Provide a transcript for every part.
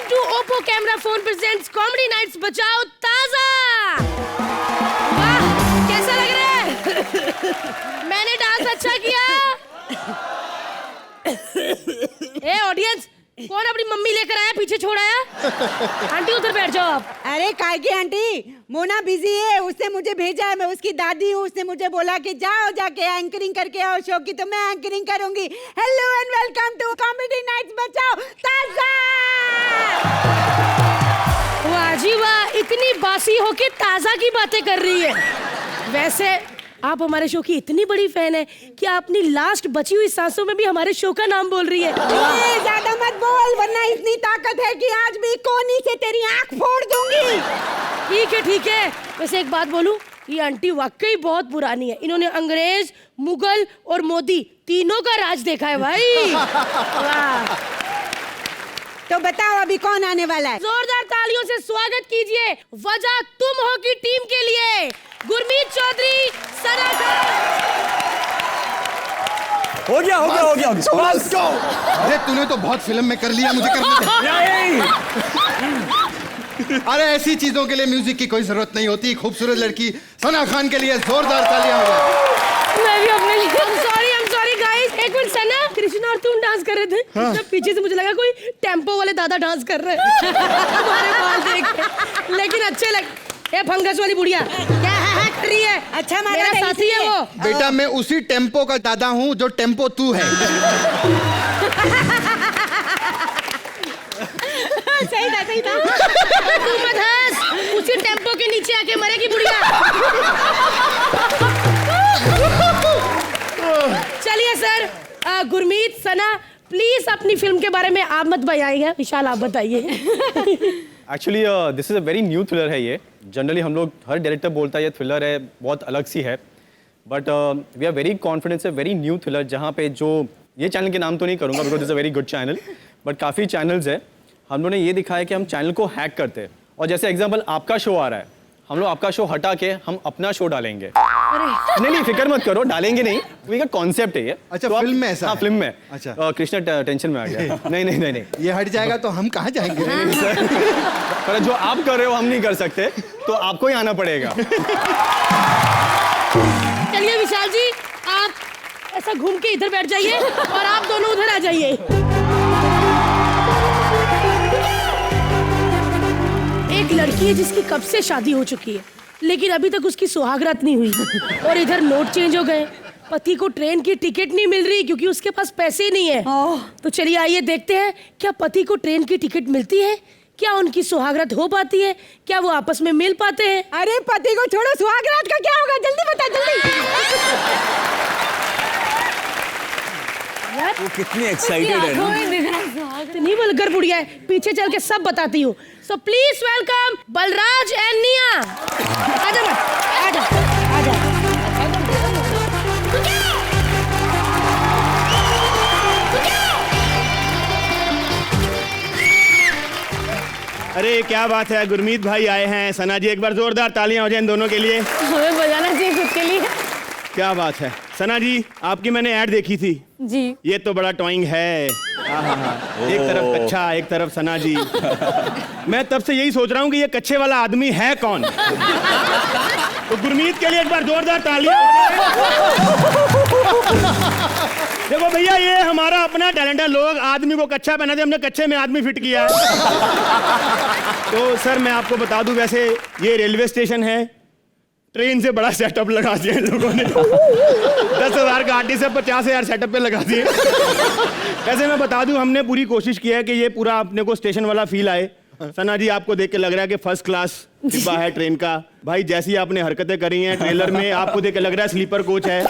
Welcome to Oppo Camera Phone presents Comedy Nights बचाओ ताजा। वाह, कैसा लग रहा है? मैंने डांस अच्छा किया? ए ऑडियंस, कौन अपनी मम्मी लेकर आया पीछे छोड़ आया? आंटी उधर बैठ जाओ आप। अरे काय की आंटी, मोना बिजी है, उसने मुझे भेजा है, मैं उसकी दादी हूँ, उसने मुझे बोला कि जाओ जाके एंकरिंग करके आओ शो की, तो मैं एंकरिंग करूंगी। Hello and welcome to comedy nights Bachao Taaza. वाह जी वाह, इतनी बासी होके ताजा की बातें कर रही है। वैसे आप हमारे शो की इतनी बड़ी फैन है कि आप अपनी लास्ट बची हुई सांसों में भी हमारे शो का नाम बोल रही है। ज्यादा मत बोल, वरना इतनी ताकत है कि आज भी कोनी से तेरी आंख फोड़ दूंगी। ठीक है। वैसे एक बात बोलूं, ये आंटी वाकई बहुत पुरानी है। इन्होंने अंग्रेज, मुगल और मोदी तीनों का राज देखा है भाई। वाह। तो बताओ अभी कौन आने वाला है? जोरदार तालियों से स्वागत कीजिए वजह तुम हो की टीम के लिए गुरमीत चौधरी, सना खान। हो गया। Let's go! अरे तूने तो बहुत फिल्म में कर लिया, मुझे करने दे। अरे ऐसी चीजों के लिए म्यूजिक की कोई जरूरत नहीं होती। खूबसूरत लड़की सना खान के लिए जोरदार तालियां हो जाए। मैं भी अपने लिए I'm sorry guys। एक मिनट, सना, कृष्णा और तुम डांस कर रहे थे। हाँ। पीछे से मुझे लगा कोई टेम्पो वाले दादा डांस कर रहे हैं। तुम्हारे बाल देख के। लेकिन अच्छे लग। ए फंगस वाली बुढ़िया क्या है कर रही है? अच्छा मेरा साथी है वो। बेटा मैं उसी टेम्पो का दादा हूँ जो टेम्पो तू है। सही था। तू मत हंस, उसी टेम्पो के नीचे आके मरेगी बुढ़िया। चलिए सर, गुरमीत, सना, प्लीज अपनी फिल्म के बारे में आप मत बताइएगा, विशाल आप बताइए। Actually this is a very new thriller है ये। जनरली हम लोग, हर डायरेक्टर बोलता है ये थ्रिलर है, बहुत अलग सी है, but we are very confidence है, वेरी न्यू थ्रिलर, जहाँ पे जो ये चैनल के नाम तो नहीं करूँगा because it's a very good channel, but काफ़ी चैनल्स है। हम लोगों ने ये दिखाया कि हम चैनल को हैक करते हैं, और जैसे एग्जाम्पल आपका शो आ रहा है, हम लोग आपका शो हटा के हम अपना शो डालेंगे। नहीं फिक्र मत करो, डालेंगे नहीं, का कॉन्सेप्ट है ये। अच्छा, तो फिल्म में ऐसा? हाँ, फिल्म में। अच्छा, कृष्णा टेंशन में आ गया। नहीं ये हट जाएगा तो हम कहाँ जाएंगे? नहीं सर, पर जो आप कर रहे हो हम नहीं कर सकते, तो आपको ही आना पड़ेगा। चलिए विशाल जी, आप ऐसा घूम के इधर बैठ जाइए और आप दोनों उधर आ जाइए। एक लड़की है जिसकी कब से शादी हो चुकी है, लेकिन अभी तक उसकी सुहागरात नहीं हुई, और इधर नोट चेंज हो गए। पति को ट्रेन की टिकट नहीं मिल रही क्योंकि उसके पास पैसे ही नहीं है। तो चलिए आइए देखते हैं, क्या पति को ट्रेन की टिकट मिलती है, क्या उनकी सुहागरात हो पाती है, क्या वो आपस में मिल पाते हैं? अरे पति को छोड़ो, सुहागरात का क्या होगा, जल्दी बता जल्दी। वो कितनी एक्साइटेड है ना। इतनी वल्गर बुढ़िया है, पीछे चल के सब बताती हूँ। सो प्लीज वेलकम बलराज एंड निया। आजा मत, आजा। अरे क्या बात है, गुरमीत भाई आए हैं। सना जी, एक बार जोरदार तालियां हो जाए इन दोनों के लिए। हमें बजाना चाहिए खुद के लिए। क्या बात है। सना जी, आपकी मैंने ऐड देखी थी जी। ये तो बड़ा टॉइंग है। एक तरफ कच्चा, एक तरफ सना जी। मैं तब से यही सोच रहा हूँ कि ये कच्चे वाला आदमी है कौन। तो गुरमीत के लिए एक बार जोरदार तालियां। देखो भैया, ये हमारा अपना टैलेंट है। लोग आदमी को कच्चा पहना दे, हमने कच्चे में आदमी फिट किया है। तो सर मैं आपको बता दूं, वैसे ये रेलवे स्टेशन है, ट्रेन से बड़ा सेटअप लगा दिया इन लोगों ने। 10,000 का आर्टिस्ट से 50,000 सेटअप पे लगा दिए। वैसे मैं बता दूं, हमने पूरी कोशिश की है कि ये पूरा अपने को स्टेशन वाला फील आए। सना जी, आपको देख के लग रहा है कि फर्स्ट क्लास डिब्बा है ट्रेन का। भाई जैसी आपने हरकतें करी हैं ट्रेलर में, आपको देख के लग रहा है स्लीपर कोच है।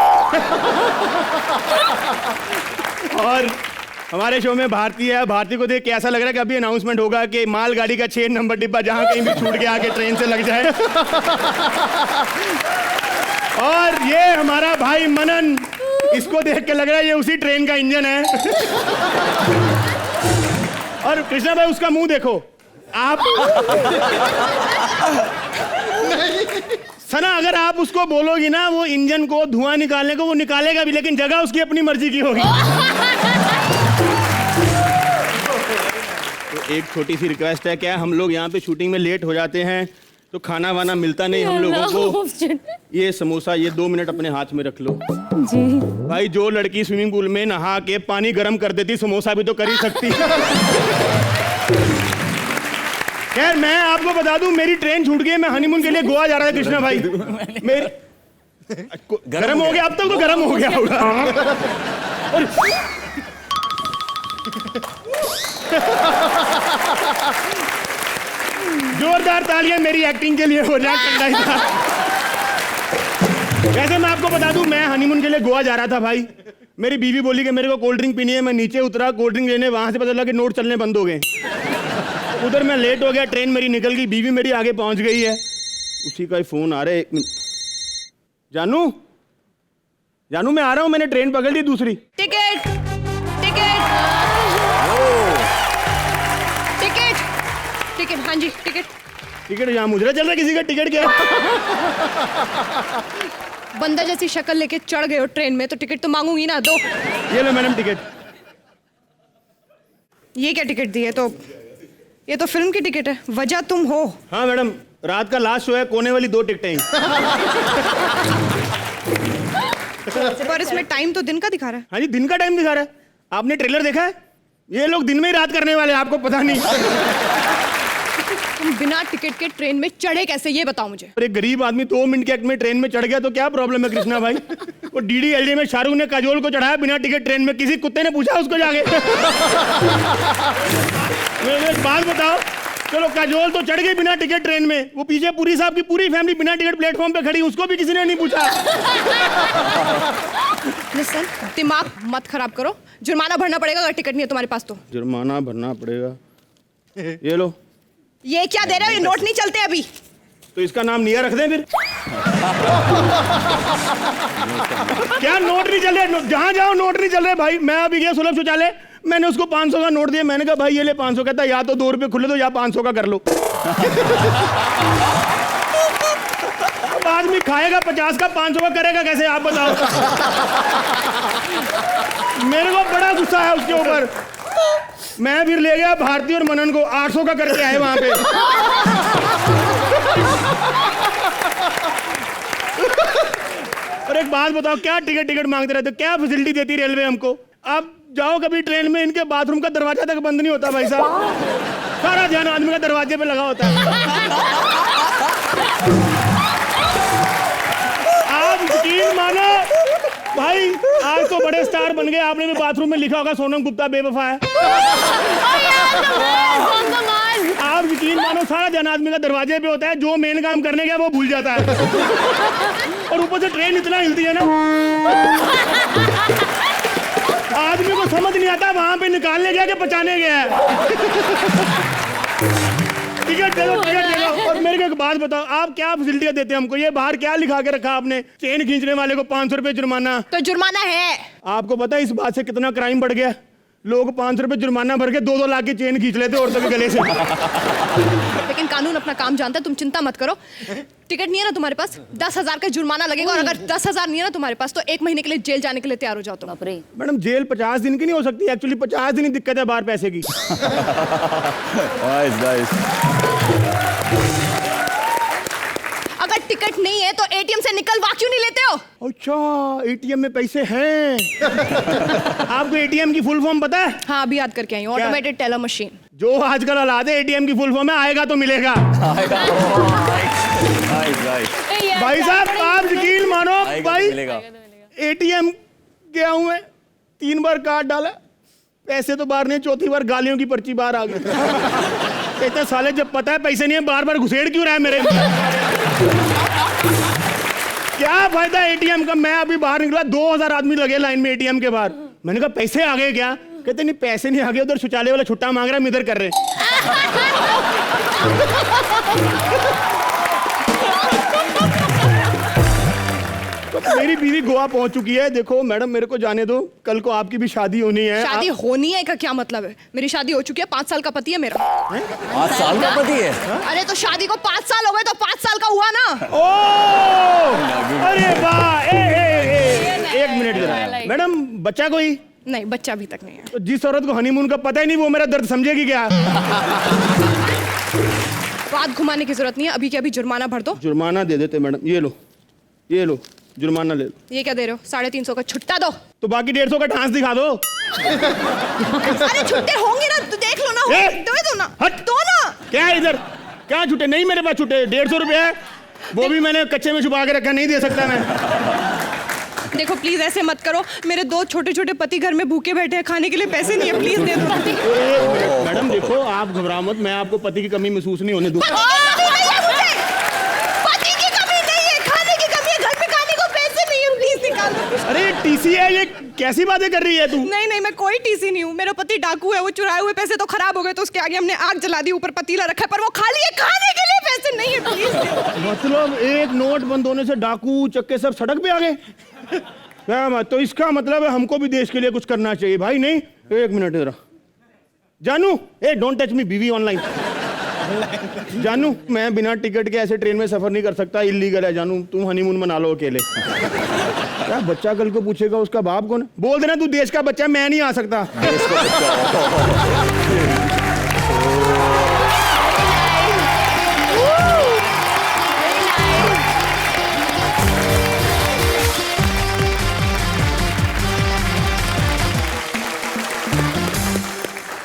और हमारे शो में भारती है, भारती को देख के ऐसा लग रहा है कि अभी अनाउंसमेंट होगा कि मालगाड़ी का 6 नंबर डिब्बा जहां कहीं भी छूट के आके ट्रेन से लग जाए। और ये हमारा भाई मनन, इसको देख के लग रहा है ये उसी ट्रेन का इंजन है। और कृष्णा भाई, उसका मुंह देखो आप। सना, अगर आप उसको बोलोगी ना वो इंजन को धुआं निकालने को, वो निकालेगा भी, लेकिन जगह उसकी अपनी मर्जी की होगी। तो एक छोटी सी रिक्वेस्ट है, क्या हम लोग यहाँ पे शूटिंग में लेट हो जाते हैं तो खाना वाना मिलता नहीं हम लोगों को। ये समोसा ये 2 मिनट अपने हाथ में रख लो जी। भाई। जो लड़की स्विमिंग पूल में नहा के पानी गर्म कर देती, समोसा भी तो कर ही सकती। खैर मैं आपको बता दूं, मेरी ट्रेन छूट गई, मैं हनीमून के लिए गोवा जा रहा था कृष्णा भाई। मेरी गरम हो गया, अब तक तो गरम हो गया होगा। और जोरदार तालियां मेरी एक्टिंग के लिए हो जाए ठंडा ही था। वैसे मैं आपको बता दूं, मैं हनीमून के लिए गोवा जा रहा था भाई। मेरी बीवी बोली कि मेरे को कोल्ड ड्रिंक पीनी है। मैं नीचे उतरा कोल्ड ड्रिंक लेने, वहां से पता लगा कि नोट चलने बंद हो गए। उधर मैं लेट हो गया, ट्रेन मेरी निकल गई, बीवी मेरी आगे पहुंच गई है। उसी का ही फोन आ रहा है। 1 मिनट। जानू जानू मैं आ रहा हूं, मैंने ट्रेन पकड़ ली दूसरी। टिकट टिकट टिकट टिकट, हाँ जी टिकट। टिकट यहाँ मुजरा चल रहा है किसी का, टिकट क्या? बंदा जैसी शक्ल लेके चढ़ गए हो ट्रेन में तो टिकट तो मांगूंगी ना, दो। ये लो मैडम टिकट। ये क्या टिकट दी है? तो ये तो फिल्म की टिकट है, वजह तुम हो। हाँ मैडम, रात का लास्ट शो है, कोने वाली 2 टिकटें हैं। पर इसमें टाइम तो दिन का दिखा रहा है। हाँ जी, दिन का टाइम दिखा रहा है। आपने ट्रेलर देखा है? ये लोग दिन में ही रात करने वाले हैं, आपको पता नहीं। तुम बिना टिकट के ट्रेन में चढ़े कैसे, ये बताओ मुझे। और एक गरीब आदमी 2 मिनट के एक्ट में ट्रेन में चढ़ गया तो क्या प्रॉब्लम है कृष्णा भाई? वो DDLJ में शाहरुख ने काजोल को चढ़ाया बिना टिकट ट्रेन में, किसी कुत्ते ने पूछा उसको जाके? एक बात बताओ, चलो काजोल तो चढ़ गई बिना टिकट ट्रेन में, वो पीछे पूरी साहब की पूरी फैमिली बिना टिकट प्लेटफॉर्म पे खड़ी, उसको भी किसी ने नहीं पूछा। लिसन, दिमाग मत खराब करो, जुर्माना भरना पड़ेगा अगर टिकट नहीं है तुम्हारे पास तो। जुर्माना भरना पड़ेगा। ये लो। ये क्या दे रहे हो? ये नोट नहीं चलते अभी। तो इसका नाम निया रख दें फिर। क्या नोट नहीं चल रहे? जहां जाओ नोट नहीं चल रहे भाई। मैं अभी गया सुलभ शौचालय, मैंने उसको 500 का नोट दिया। मैंने कहा भाई ये ले 500, कहता या तो 2 रुपए खुले दो या 500 का कर लो। अब आदमी खाएगा 50 का, 500 का करेगा कैसे, आप बताओ। मेरे को बड़ा गुस्सा है उसके ऊपर। मैं फिर ले गया भारती और मनन को, 800 का करके आए वहां पे। और एक बात बताओ, क्या टिकट मांगते रहते, क्या फैसिलिटी देती रेलवे हमको? आप जाओ कभी ट्रेन में, इनके बाथरूम का दरवाजा तक बंद नहीं होता भाई साहब। सारा ध्यान आदमी का दरवाजे पे लगा होता है। आप यकीन मानो भाई, आज तो बड़े स्टार बन गए। आपने भी बाथरूम में लिखा होगा सोनम गुप्ता बेवफा है। आप यकीन मानो, सारा ध्यान आदमी का दरवाजे पे होता है, जो मेन काम करने गया वो भूल जाता है। और ऊपर से ट्रेन इतना हिलती है ना, आदमी को समझ नहीं आता वहां पे निकालने गया कि बचाने गया है। टिकट दे दो, टिकट दे दो। और मेरे को एक बात बताओ, आप क्या फैसिलिटियां देते हैं हमको? ये बाहर क्या लिखा के रखा आपने? चेन खींचने वाले को 500 रुपए जुर्माना। तो जुर्माना है। आपको पता है इस बात से कितना क्राइम बढ़ गया? लोग 500 रुपए जुर्माना भर के 2-2 लाख की चेन खींच लेते औरतों के गले से। लेकिन कानून अपना काम जानता है, तुम चिंता मत करो। टिकट नहीं है ना तुम्हारे पास, 10,000 का जुर्माना लगेगा। और अगर 10,000 नहीं है ना तुम्हारे पास तो 1 महीने के लिए जेल जाने के लिए तैयार हो जाओ तुम। मैडम जेल 50 दिन की नहीं हो सकती, एक्चुअली 50 दिन ही दिक्कत है बाहर पैसे की। अगर टिकट नहीं है तो ATM से निकलवा क्यों नहीं लेते हो? अच्छा, ATM में पैसे हैं। आपको ATM की फुल फॉर्म पता है? हाँ, अभी याद करके आई हूँ, ऑटोमेटेड टेलर मशीन। जो आजकल हालात है, ATM की फुल फॉर्म है आएगा तो मिलेगा। भाई साहब आप यकीन मानो भाई, ATM गया हूं मैं, 3 बार कार्ड डाला, पैसे तो बाहर नहीं, चौथी बार गालियों की पर्ची बाहर आ गई। कहते साले जब पता है पैसे नहीं है, बार-बार घुसेड़ क्यों रहा है मेरे? क्या फायदा ATM का? मैं अभी बाहर निकला, 2000 आदमी लगे लाइन में ATM के बाहर। मैंने कहा पैसे आ गए क्या? कहते नहीं पैसे नहीं आ गए, उधर शौचालय वाला छुट्टा मांग रहा है, हम इधर कर रहे हैं। तो मेरी बीवी गोवा पहुंच चुकी है। देखो मैडम मेरे को जाने दो, कल को आपकी भी शादी होनी है। शादी होनी है का क्या मतलब है? मेरी शादी हो चुकी है, 5 साल का पति है मेरा। 5 साल का पति है? अरे तो शादी को 5 साल हो गए तो 5 साल का हुआ ना। ओ अरे वाह, 1 मिनट जरा। मैडम बच्चा कोई? नहीं, बच्चा अभी तक नहीं है। तो जिस औरत को हनीमून का पता ही नहीं वो मेरा दर्द समझेगी क्या? बात घुमाने की जरूरत नहीं है, अभी के अभी जुर्माना भर दो। जुर्माना दे देते मैडम, ये लो जुर्माना ले लो। ये क्या दे रहे हो? 350 का छुट्टा दो। तो बाकी 150 का डांस दिखा दो। अरे छुट्टे होंगे ना, तो देख लो ना। ए! दो ना, हट। दो ना। क्या है इधर? क्या छुट्टे? नहीं मेरे पास छुट्टे, 150 रुपए है, वो भी मैंने कच्चे में छुपा के रखा, नहीं दे सकता मैं। देखो प्लीज ऐसे मत करो, मेरे 2 छोटे छोटे पति घर में भूखे बैठे हैं, खाने के लिए पैसे नहीं है, प्लीज दे दो। मैडम देखो, आप घबराओ मत, मैं आपको पति की कमी महसूस नहीं होने दूंगा। पति की कमी नहीं है, खाने की कमी है, घर पे खाने को पैसे नहीं है, प्लीज निकाल दो। अरे टीसी है, ये कैसी बातें कर रही है तू? नहीं, मैं कोई टीसी नहीं हूँ, मेरा पति डाकू है, वो चुराए हुए पैसे तो खराब हो गए तो उसके आगे हमने आग जला दी, ऊपर पतीला रखा है, पर वो खाली है, खाने के लिए पैसे नहीं है, प्लीज। मतलब एक नोट बंद होने से डाकू चक्के सब सड़क पे आ गए? क्या मत, तो इसका मतलब है हमको भी देश के लिए कुछ करना चाहिए भाई। नहीं, एक मिनट जरा। जानू, डोंट टच मी बीवी ऑनलाइन। जानू, मैं बिना टिकट के ऐसे ट्रेन में सफर नहीं कर सकता, इलीगल है। जानू, तुम हनीमून मना लो अकेले। क्या बच्चा कल को पूछेगा उसका बाप कौन है? बोल देना तू देश का बच्चा, मैं नहीं आ सकता।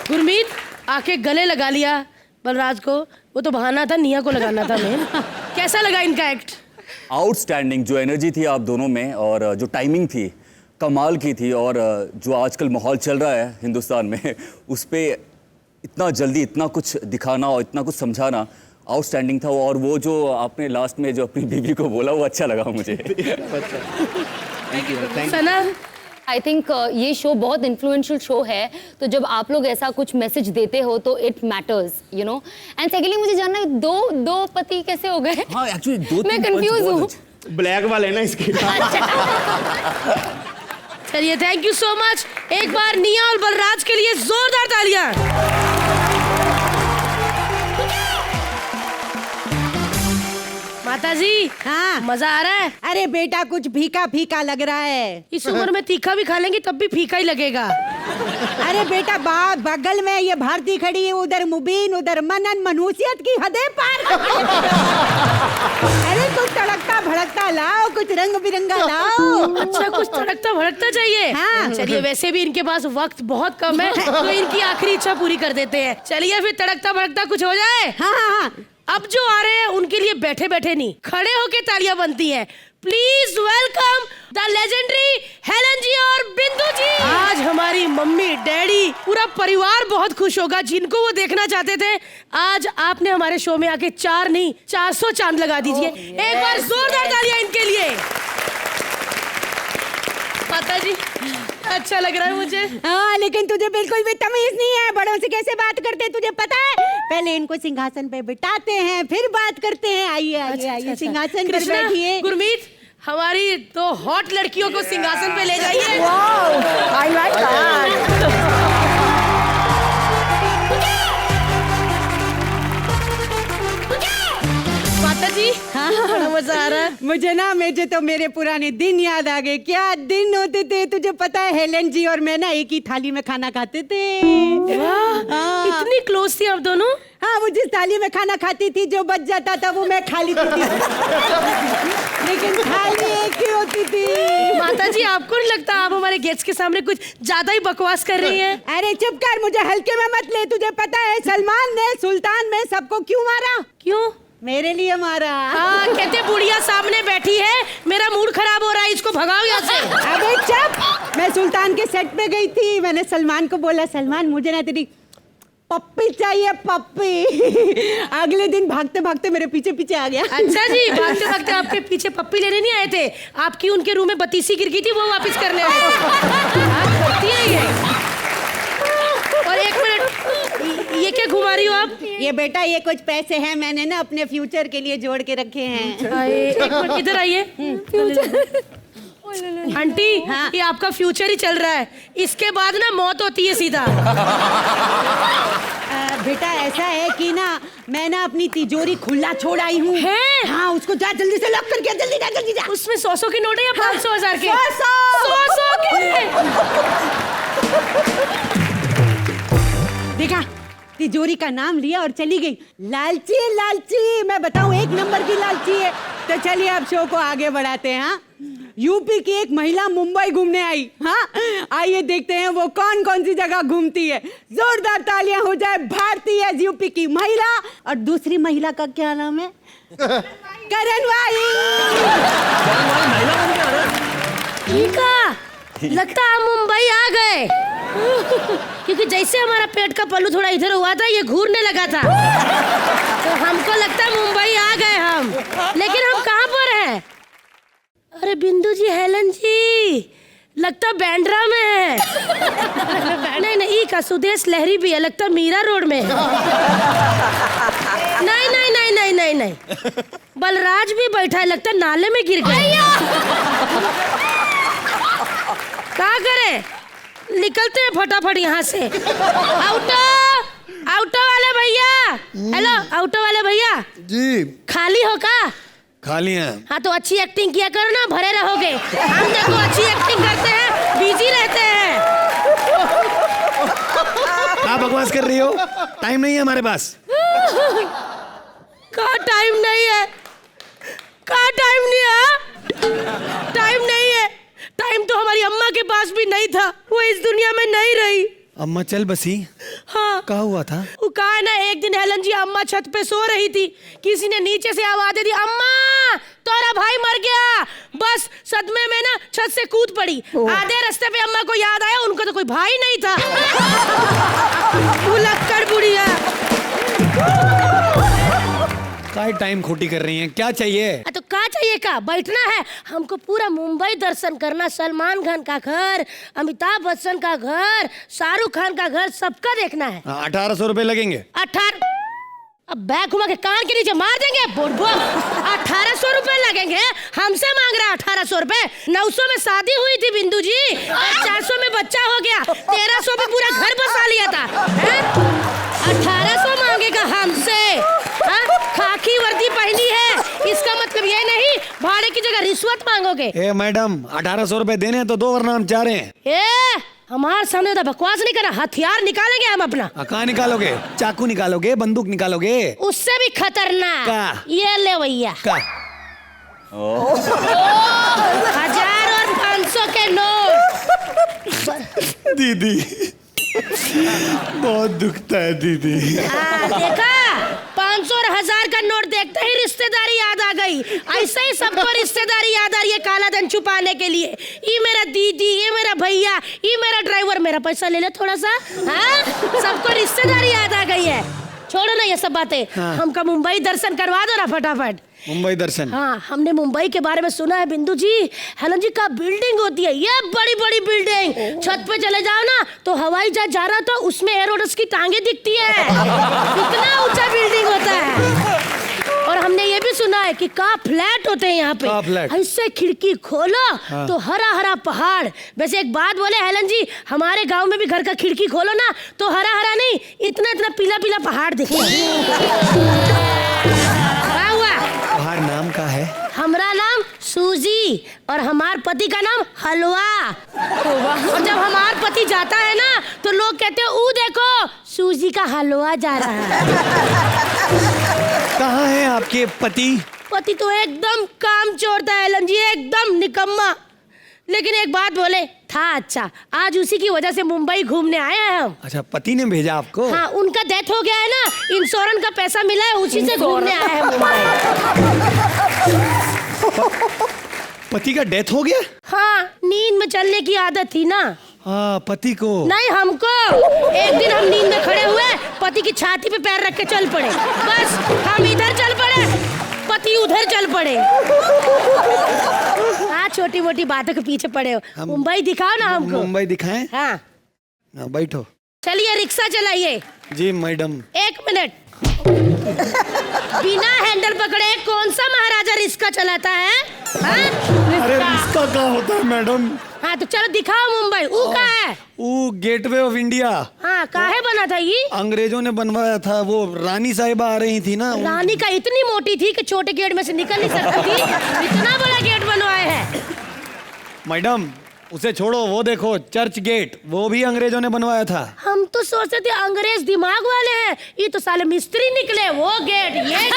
गुरमीत आके गले लगा लिया बलराज को, वो तो बहाना था, निया को लगाना था मेन। कैसा लगा इनका एक्ट? आउटस्टैंडिंग, जो एनर्जी थी आप दोनों में और जो टाइमिंग थी कमाल की थी, और जो आजकल माहौल चल रहा है हिंदुस्तान में उस पे इतना जल्दी इतना कुछ दिखाना और इतना कुछ समझाना आउटस्टैंडिंग था। और वो जो आपने लास्ट में जो अपनी बीवी को बोला वो अच्छा लगा मुझे। सना, आई थिंक ये शो बहुत इन्फ्लुएंशियल शो है, तो जब आप लोग ऐसा कुछ मैसेज देते हो तो it matters, you know. And secondly मुझे जानना है, दो पति कैसे हो गए? हाँ एक्चुअली मैं कंफ्यूज हूँ। ब्लैक वाले ना इसके। चलिए थैंक यू सो मच। एक बार निया और बलराज के लिए जोरदार तालियां। माता जी, हाँ मजा आ रहा है? अरे बेटा कुछ फीका फीका लग रहा है। इस उम्र में तीखा भी खा लेंगे तब भी फीका ही लगेगा। अरे बेटा बगल में ये भारती खड़ी है, उधर मुबीन, उधर मनन, मनुष्यत की हदें पार कर गई। अरे कुछ तड़कता भड़कता लाओ, कुछ रंग बिरंगा लाओ। अच्छा, कुछ तड़कता भड़कता चाहिए। हाँ। चलिए, वैसे भी इनके पास वक्त बहुत कम है, तो इनकी आखिरी इच्छा पूरी कर देते हैं। चलिए फिर तड़कता भड़कता कुछ हो जाए। हाँ। अब जो आ रहे हैं उनके लिए बैठे बैठे नहीं, खड़े होके तालियां बनती हैं। Please welcome the legendary Helen ji और बिंदु जी। आज हमारी मम्मी, डैडी, पूरा परिवार बहुत खुश होगा, जिनको वो देखना चाहते थे। आज आपने हमारे शो में आके 4 नहीं 400 चांद लगा दीजिए। एक बार जोरदार तालियां इनके लिए। माता जी, अच्छा लग रहा है मुझे। हाँ, लेकिन तुझे बिल्कुल भी तमीज नहीं है, बड़ों से कैसे बात करते हैं तुझे पता है? पहले इनको सिंहासन पे बिठाते हैं, फिर बात करते हैं। आइए आइए आइए, सिंहासन पर बैठिए। गुरमीत, हमारी 2 हॉट लड़कियों को सिंहासन पे ले जाइए। I like that. माता जी, बड़ा मजा आ रहा है। मुझे तो मेरे पुराने दिन याद आ गए। क्या दिन होते थे, तुझे पता है? हेलन जी और मैं ना एक ही थाली में खाना खाते थे। वाह, इतनी क्लोज थी आप दोनों? हाँ, वो जिस थाली में खाना खाती थी, जो बच जाता था वो मैं खा लेती थी। लेकिन थाली एक ही होती थी। माता जी, आपको नहीं लगता आप हमारे गेस्ट के सामने कुछ ज्यादा ही बकवास कर रही हैं? अरे चुप कर, मुझे हल्के में मत ले। तुझे पता है सलमान ने सुल्तान में सबको क्यों मारा? क्यों? मेरे लिए मारा। हाँ, कहते बुढ़िया सामने बैठी है, मेरा मूड खराब हो रहा है, इसको भगाओ यहाँ से। अबे चुप। मैं सुल्तान के सेट पे गई थी, मैंने सलमान को बोला, सलमान मुझे ना तेरी पप्पी चाहिए, पप्पी। अगले दिन भागते भागते मेरे पीछे पीछे आ गया। अच्छा जी, भागते भागते आपके पीछे पप्पी लेने नहीं आए थे, आपकी उनके रूम में बतीसी गिर गई थी, वो वापस करने आए थे। आप करती हैं ये? और एक मिनट, ये क्या घुमा रही हो आप? ये बेटा, ये कुछ पैसे हैं, मैंने ना अपने फ्यूचर के लिए जोड़ के रखे हैं। एक मिनट, इधर आइए। आंटी, हाँ? ये आपका फ्यूचर ही चल रहा है, इसके बाद ना मौत होती है सीधा। बेटा ऐसा है कि ना मैं ना अपनी तिजोरी खुला छोड़ आई हूँ। है? हाँ, उसको जा जल्दी से लॉक करके, जल्दी जा जल्दी जा। उसमें 100 के नोट है या 500 1000 के? 100 100 के। तिजोरी का नाम लिया और चली गई। लालची है लालची, मैं बताऊं एक नंबर की लालची है। तो चलिए अब शो को आगे बढ़ाते हैं। हाँ, यूपी की एक महिला मुंबई घूमने आई। हाँ, आइए देखते हैं वो कौन कौन सी जगह घूमती है। जोरदार तालियां हो जाए भारती है यूपी की महिला। और दूसरी महिला का क्या नाम है? करण भाई। ठीक है, लगता है हम मुंबई आ गए। क्योंकि जैसे हमारा पेट का पल्लू थोड़ा इधर हुआ था, ये घूरने लगा था, तो हमको लगता है मुंबई आ गए हम। लेकिन हम कहाँ पर हैं? अरे बिंदु जी, हेलन जी, लगता बांद्रा में है। नहीं नहीं, ई का सुदेश लहरी भी है, लगता मीरा रोड में है। नहीं नहीं नहीं नहीं नहीं नहीं, बलराज भी बैठा है, लगता नाले में गिर गया। क्या करे, निकलते हैं फटाफट यहाँ से। ऑटो, ऑटो वाले भैया, हेलो ऑटो वाले भैया जी खाली हो का? खाली हैं। हाँ तो अच्छी एक्टिंग किया करो ना, भरे रहोगे। हम देखो अच्छी एक्टिंग करते हैं, बिजी रहते हैं। क्या बकवास कर रही हो? टाइम नहीं है हमारे पास। का टाइम नहीं है? का टाइम नहीं है? टाइम नहीं है? टाइम तो हमारी अम्मा के पास भी नहीं था, वो इस दुनिया में नहीं रही। अम्मा चल बसी। हाँ, क्या हुआ था? वो कहा ना, एक दिन हेलन जी अम्मा छत पे सो रही थी, किसी ने नीचे से आवाज दे दी, अम्मा तोरा भाई मर गया। बस सदमे में ना छत से कूद पड़ी। आधे रास्ते पे अम्मा को याद आया, उनको तो कोई भाई नहीं था। भुलक्कड़ बुढ़िया। काय टाइम खोटी कर रही हैं, क्या चाहिए? तो क्या चाहिए, का बैठना है हमको, पूरा मुंबई दर्शन करना। सलमान खान का घर, अमिताभ बच्चन का घर, शाहरुख खान का घर, सबका देखना है। 1800 रुपए लगेंगे। 18, अब बैग घुमा के कान के नीचे मार देंगे। 1800 रुपए लगेंगे, हमसे मांग रहा है 1800 रुपए। 900 में शादी हुई थी बिंदु जी, और 400 में बच्चा हो गया, 1300 में पूरा घर बसा लिया था। 1800 मांगेगा हमसे? खाकी वर्दी पहनी है, इसका मतलब ये नहीं भाड़े की जगह रिश्वत मांगोगे। ए मैडम, 1800 रुपए देने हैं तो दो, वरना हम चाह रहे हैं। ए, हमारे सामने तो बकवास नहीं करना, हथियार निकालेंगे हम अपना। कहाँ निकालोगे? चाकू निकालोगे? बंदूक निकालोगे? उससे भी खतरनाक। का? ये ले भैया, का? 1000 और 500 के नोट। दीदी बहुत दुखता है दीदी। देखा, 500 और 1000 का नोट देखते ही रिश्तेदारी याद आ गई। ऐसे ही सबको रिश्तेदारी याद आ रही है काला धन छुपाने के लिए। ये मेरा दीदी, ये मेरा भैया, ये मेरा ड्राइवर, मेरा पैसा ले ले थोड़ा सा। हाँ, सबको रिश्तेदारी याद आ गई है। छोड़ो ना ये सब बातें। हाँ। हमका मुंबई दर्शन करवा दो ना फटाफट। मुंबई दर्शन? हाँ, हमने मुंबई के बारे में सुना है बिंदु जी। हेलन जी, का बिल्डिंग होती है ये बड़ी बड़ी बिल्डिंग, छत पे चले जाओ ना तो हवाई जहाज जा रहा तो उसमें एरोडस की टांगे दिखती है। इतना ऊंचा बिल्डिंग होता है। और हमने ये भी सुना है कि का फ्लैट होते हैं यहाँ पे। ऐसे खिड़की खोलो तो हरा हरा पहाड़। वैसे एक बात बोले हेलन जी, हमारे गांव में भी घर का खिड़की खोलो ना तो हरा हरा नहीं, इतना इतना पीला पीला पहाड़ दिखे। तुम्हारा नाम का है? हमारा नाम सूजी और हमार पति का नाम हलवा। और जब हमार पति जाता है ना तो लोग कहते हैं, ऊ देखो सूजी का हलवा जा रहा है। कहाँ है आपके पति? पति तो एकदम कामचोर था हेलन जी, एकदम निकम्मा। लेकिन एक बात बोले, था अच्छा, आज उसी की वजह से मुंबई घूमने आए हैं हम। अच्छा, पति ने भेजा आपको? हाँ, उनका डेथ हो गया है ना, इंश्योरेंस का पैसा मिला है, उसी से घूमने आए हैं मुंबई। पति का डेथ हो गया? हाँ, नींद में चलने की आदत थी ना। हाँ, पति को? नहीं, हमको। एक दिन हम नींद में खड़े हुए, पति की छाती पे पैर रख के चल पड़े। बस हम इधर चल पड़े, पति उधर चल पड़े। हाँ, छोटी मोटी बातों के पीछे पड़े हो। मुंबई दिखाओ ना हमको। मुंबई दिखाएं? हाँ, बैठो। चलिए रिक्शा चलाइए। जी मैडम। 1 मिनट। बिना हैंडल पकड़े कौन सा महाराजा रिक्शा चलाता है? हाँ? अरे रिक्शा क्या होता है मैडम? हाँ तो चलो दिखाओ मुंबई। ऊ का है? ऊ गेटवे ऑफ इंडिया। हाँ, काहे बना था ये? अंग्रेजों ने बनवाया था, वो रानी साहिबा आ रही थी ना। रानी का इतनी मोटी थी कि छोटे गेट में से निकल नहीं सकती थी, इतना बड़ा गेट बनवाया है। मैडम, उसे छोड़ो, वो देखो चर्च गेट, वो भी अंग्रेजों ने बनवाया था। हम तो सोचते थे अंग्रेज दिमाग वाले हैं, ये तो साले मिस्त्री निकले। वो गेट, ये गेट।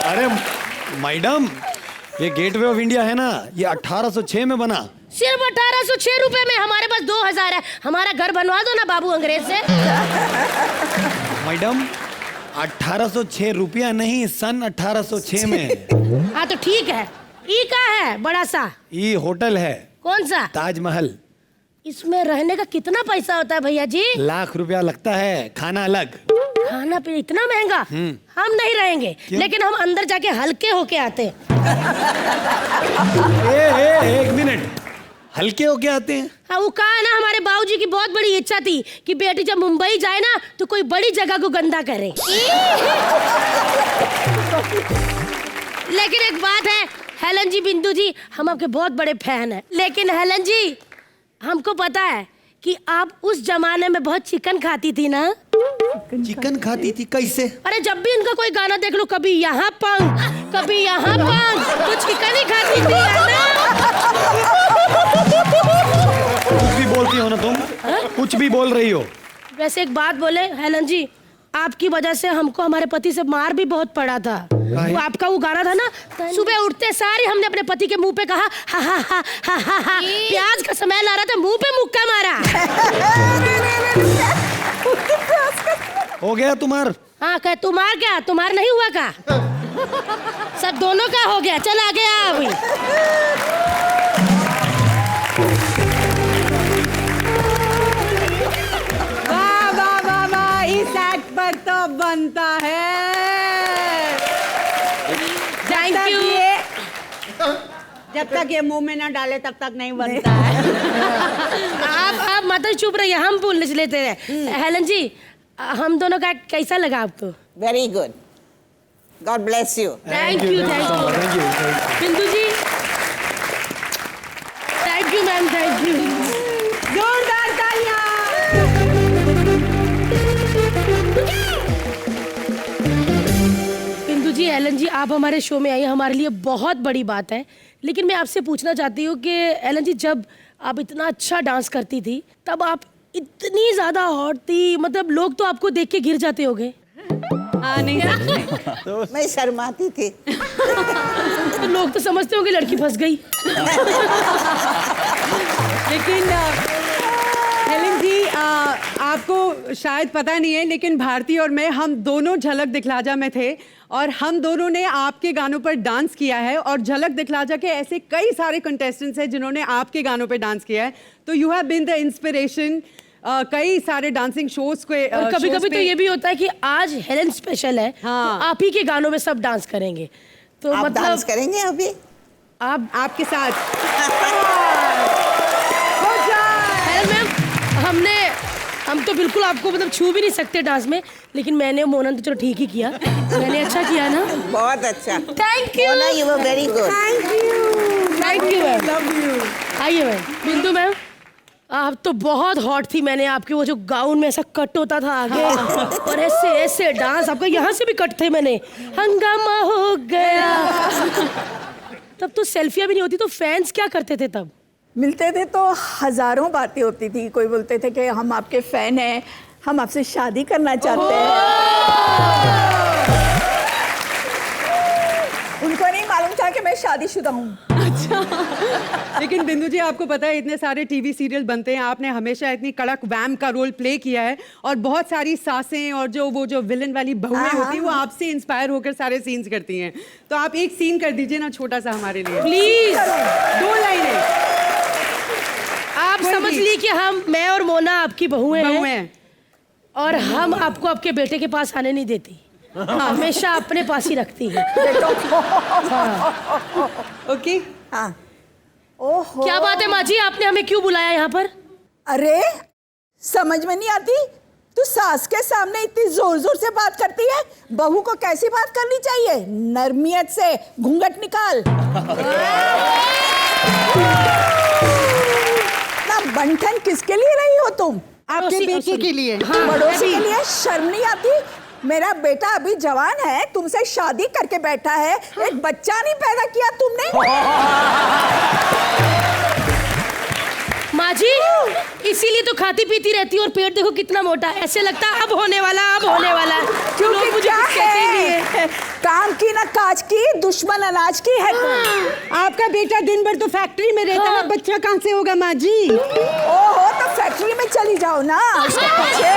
अरे मैडम, ये गेटवे ऑफ इंडिया है ना, ये 1806 में बना। सिर्फ 1806 रुपए में? हमारे पास 2000 है। हमारा घर बनवा दो ना बाबू अंग्रेज से। मैडम 1806 रुपया नहीं, सन 1806 में। हाँ तो ठीक है। ई का है बड़ा सा? ये होटल है। कौन सा? ताजमहल। इसमें रहने का कितना पैसा होता है भैया जी? लाख रुपया लगता है, खाना अलग। खाना पीना इतना महंगा? हम नहीं रहेंगे, लेकिन हम अंदर जाके हल्के होके आते। एक मिनट, हल्के होके आते हैं? हाँ, वो कहा ना, हमारे बाबूजी की बहुत बड़ी इच्छा थी कि बेटी जब मुंबई जाए ना तो कोई बड़ी जगह को गंदा करे। लेकिन एक बात है हेलन जी, बिंदु जी, हम आपके बहुत बड़े फैन हैं। लेकिन हेलन जी, हमको पता है कि आप उस जमाने में बहुत चिकन खाती थी ना? चिकन खाती थी? कैसे? अरे जब भी इनका कोई गाना देख लो, कभी यहाँ पंख, कभी यहाँ पंख, तो चिकन ही खाती थी, है ना? कुछ भी बोलती हो ना तुम, कुछ भी बोल रही हो। वैसे एक बात बोले हेलन जी, आपकी वजह से हमको हमारे पति से मार भी बहुत पड़ा था। वो आपका वो गाना था ना, सुबह उठते सारे हमने अपने पति के मुंह पे कहा हा हा हा हा हा हा। प्याज का स्मेल आ रहा था, मुंह पे मुक्का मारा। हो गया तुम्हार? हाँ, कह तुम्हार क्या? तुम्हार नहीं हुआ का? सब दोनों का हो गया। चल आगे आ अभी। वाह वाह वाह वाह, इस एक्ट पर तो बनता है। Thank you. जब तक ये मुंह में ना डाले तब तक नहीं बनता है। आप मतलब चुप रहिए, हम बोल लेते हैं। हेलन जी, हम दोनों का कैसा लगा आपको? Very good. God bless you. Thank you, thank you. Bindu ji, thank you ma'am, thank you. जोरदार तालियां। बिंदु जी, एलन जी, आप हमारे शो में आई, हमारे लिए बहुत बड़ी बात है। लेकिन मैं आपसे पूछना चाहती हूँ कि एलन जी, जब आप इतना अच्छा डांस करती थी तब आप इतनी ज्यादा हॉट थी, मतलब लोग तो आपको देख के गिर जाते होंगे। हाँ, नहीं सच मैं शर्माती थी। तो लोग तो समझते होंगे लड़की फंस गई। लेकिन हेलन जी, आपको शायद पता नहीं है, लेकिन भारती और मैं, हम दोनों झलक दिखलाजा में थे और हम दोनों ने आपके गानों पर डांस किया है। और झलक दिखलाजा के ऐसे कई सारे कंटेस्टेंट्स हैं जिन्होंने आपके गानों पर डांस किया है। तो you have been the inspiration कई सारे डांसिंग शोज के। और कभी कभी तो ये भी होता है कि आज हेलन स्पेशल है, हाँ। तो आप ही के गानों में सब डांस करेंगे। तो आप मतलब डांस करेंगे अभी? आप आपके साथ। हेलन मैम, हम तो बिल्कुल आपको मतलब छू भी नहीं सकते डांस में, लेकिन मैंने मोनन तो चलो ठीक ही किया। मैंने अच्छा किया ना? बहुत अच्छा। Thank you. Mona, you were very good. Thank you ma'am. Love you. आइए मैम। बिंदु मैम, आप तो बहुत हॉट थी। मैंने आपके वो जो गाउन में ऐसा कट होता था आगे, और ऐसे ऐसे डांस, आपका यहाँ से भी कट थे। मैंने हंगामा हो गया। तब तो सेल्फियाँ भी नहीं होती, तो फैंस क्या करते थे तब? मिलते थे तो हजारों बातें होती थी। कोई बोलते थे कि हम आपके फैन हैं, हम आपसे शादी करना चाहते हैं। उनको नहीं मालूम था कि मैं शादीशुदा हूँ। अच्छा। लेकिन बिंदु जी, आपको पता है इतने सारे टीवी सीरियल बनते हैं, आपने हमेशा इतनी कड़क वैम का रोल प्ले किया है, और बहुत सारी सासें और जो विलन वाली बहुएं होती हैं वो आपसे इंस्पायर होकर सारे सीन्स करती हैं। तो आप एक सीन कर दीजिए ना छोटा सा हमारे लिए, प्लीज। 2 लाइनें। आप समझ ली कि मैं और मोना आपकी बहुएं हैं, और हम आपको आपके बेटे के पास आने नहीं देती। हमेशा अपने पास ही रखती है। ओके। हाँ। ओहो। क्या बात है माँ जी, आपने हमें क्यों बुलाया यहाँ पर? अरे समझ में नहीं आती, तू सास के सामने इतनी जोर जोर से बात करती है। बहू को कैसी बात करनी चाहिए? नरमियत से, घूंघट निकाल। ना बंठन किसके लिए रही हो तुम? आपके बेटे के लिए। पड़ोसी के लिए शर्म नहीं आती? मेरा बेटा अभी जवान है, तुमसे शादी करके बैठा है, एक बच्चा नहीं पैदा किया तुमने। माँ जी, इसीलिए तो खाती पीती रहती और पेट देखो कितना मोटा है। ऐसे लगता है अब होने वाला, अब होने वाला। क्योंकि मुझे क्या कुछ कहते ही नहीं है, काम की ना काज की, दुश्मन अनाज की है तुम। आपका बेटा दिन भर तो फैक्ट्री में रहता है, बच्चा कहाँ से होगा माँ जी? ओहो, तो फैक्ट्री में चली जाओ ना उसके पीछे।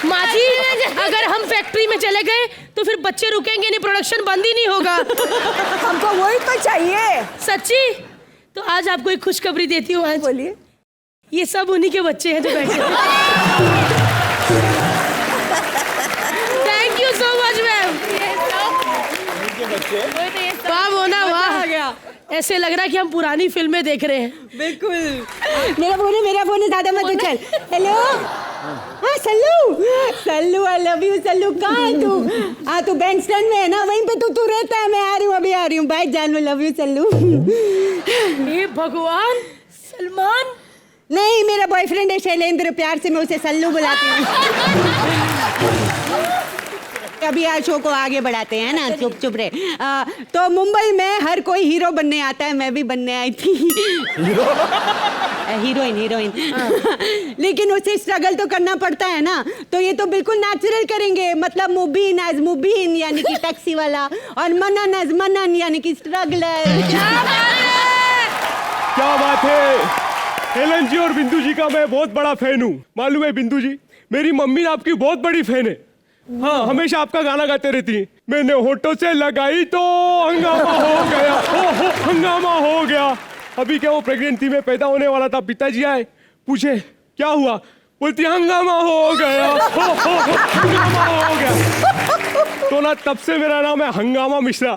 माँ जी, अगर हम फैक्ट्री में चले गए तो फिर बच्चे रुकेंगे नहीं, प्रोडक्शन बंद ही नहीं होगा। हमको वही तो चाहिए। सच्ची? तो आज आपको एक खुशखबरी देती हूँ। आज बोलिए। ये सब उन्हीं के बच्चे हैं जो बैठे हैं। Thank you so much ma'am. वाह मोना वाह, ऐसे लग रहा है कि हम पुरानी फिल्में देख रहे हैं। बिल्कुल। मेरा फोन है, दादा मत उछल। हेलो, हाँ Sallu, Sallu I love you. Sallu कहाँ है तू? हाँ तू बैंक स्टैंड में है ना, वहीं पे तू रहता है। मैं आ रही हूँ, अभी आ रही हूँ। बाय जान, लव यू सल्लू। हे भगवान, सलमान? नहीं, मेरा बॉयफ्रेंड है शैलेंद्र, प्यार से मैं उसे सल्लू बुलाती हूँ। अभी आज शो को आगे बढ़ाते हैं ना, चुप चुप रहे। तो मुंबई में हर कोई हीरो बनने आता है, मैं भी बनने आई थी। हीरोइन। लेकिन उसे स्ट्रगल तो करना पड़ता है ना, तो ये तो बिल्कुल नेचुरल करेंगे। मतलब मुबीन एज मुबीन यानी कि टैक्सी वाला, और मनन एज मनन यानी कि स्ट्रगलर। क्या बात है। हेलन जी और बिंदु जी का मैं बहुत बड़ा फैन हूँ। मालूम है बिंदु जी, मेरी मम्मी आपकी बहुत बड़ी फैन है। हाँ, हमेशा आपका गाना गाते रहती है। मैंने होठों से लगाई तो हंगामा हो गया, हो हंगामा हो गया। अभी क्या वो प्रेग्नेंट थी, मैं पैदा होने वाला था, पिताजी आए, पूछे क्या हुआ, बोलती हंगामा हो गया, हो हंगामा हो गया। तो ना तब से मेरा नाम है हंगामा मिश्रा।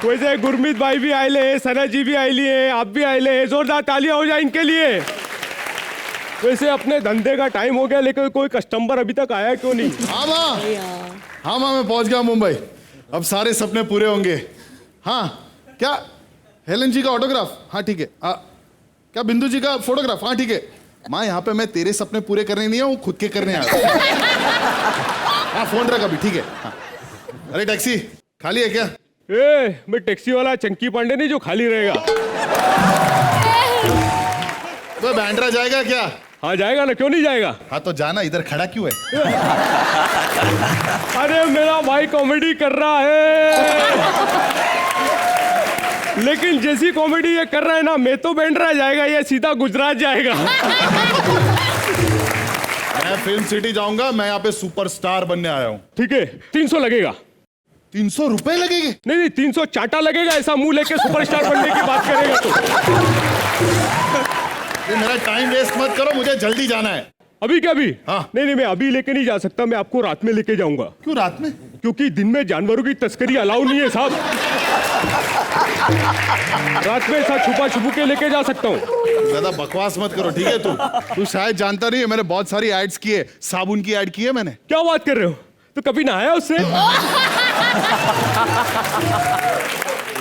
वैसे गुरमीत भाई भी आए ले, सना जी भी आए लिए, आप भी आए ले, जोरदार तालियां हो जाए इनके लिए। वैसे अपने धंधे का टाइम हो गया, लेकिन कोई कस्टमर अभी तक आया क्यों नहीं? हाँ माँ मैं पहुंच गया मुंबई, अब सारे सपने पूरे होंगे। हाँ क्या हेलन जी का ऑटोग्राफ? हाँ ठीक है। क्या बिंदु जी का फोटोग्राफ? हाँ ठीक है। माँ यहाँ पे मैं तेरे सपने पूरे करने नहीं आया, खुद के करने आया। हाँ फोन रख अभी, ठीक है। हाँ। अरे टैक्सी खाली है क्या? मैं टैक्सी वाला चंकी पांडे नहीं जो खाली रहेगा। तो बैंड्रा जाएगा क्या? हाँ जाएगा ना, क्यों नहीं जाएगा? हाँ तो जाना, इधर खड़ा क्यों है? अरे मेरा भाई कॉमेडी कर रहा है, लेकिन जैसी कॉमेडी ये कर रहा है ना, मैं तो बैंड्रा जाएगा, ये सीधा गुजरात जाएगा। मैं फिल्म सिटी जाऊंगा, मैं यहाँ पे सुपरस्टार बनने आया हूँ। ठीक है, 300 लगेगा। 300 रुपए लगेंगे? नहीं 300 चाटा लगेगा। ऐसा मुंह लेके सुपरस्टार बनने की बात करेगा तो। ये मेरा टाइम वेस्ट मत करो, मुझे जल्दी जाना है। अभी क्या? अभी? हाँ। नहीं मैं अभी लेके नहीं जा सकता, मैं आपको रात में लेके जाऊंगा। क्यों रात में? क्योंकि दिन में जानवरों की तस्करी अलाउ नहीं है साहब। रात में ऐसा छुपा छुपू के लेके जा सकता हूँ। ज्यादा बकवास मत करो, ठीक है? तू शायद जानता नहीं है, मैंने बहुत सारी एड्स की है, साबुन की एड की है मैंने। क्या बात कर रहे हो? तो कभी नहाया उससे?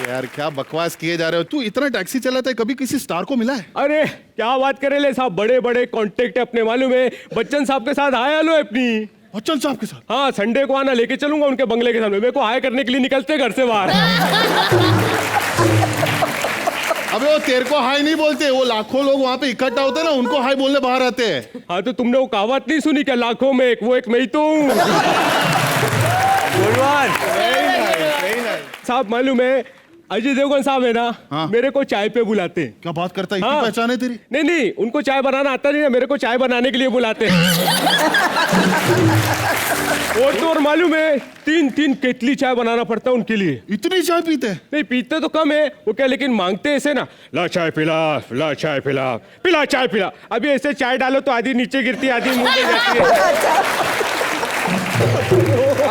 यार क्या बकवास किए जा रहे हो? तू इतना टैक्सी चलाता है, कभी किसी स्टार को मिला है? अरे क्या बात कर रहे साहब, बड़े बड़े कॉन्टेक्ट है अपने, मालूम है? बच्चन साहब के साथ हाय हेलो अपनी। बच्चन साहब के साथ? हाँ, संडे को आना, लेके चलूंगा उनके बंगले के सामने। मेरे को हाय करने के लिए निकलते घर से बाहर। अबे वो तेरे को हाय नहीं बोलते, वो लाखों लोग वहाँ पे इकट्ठा होते हैं ना, उनको हाय बोलने बाहर आते हैं। हाँ तो तुमने वो कहावत नहीं सुनी क्या, लाखों में एक, वो एक मैं ही तो हूँ। साहब मालूम है, अजय देवगन साहब है ना, हाँ। मेरे को चाय पे बुलाते हैं। क्या बात करता है? इतनी हाँ। पहचान है तेरी? नहीं उनको चाय बनाना आता नहीं ना, मेरे को चाय बनाने के लिए बुलाते हैं। और तो और मालूम है, 3 केतली चाय बनाना पड़ता है उनके लिए। इतनी चाय पीते हैं? नहीं पीते तो कम है वो, क्या लेकिन मांगते ऐसे ना, ला चाय पिला, ला चाय पिला, पिला चाय पिला। अभी ऐसे चाय डालो तो आधी नीचे गिरती है, आधी मुंह में जाती है।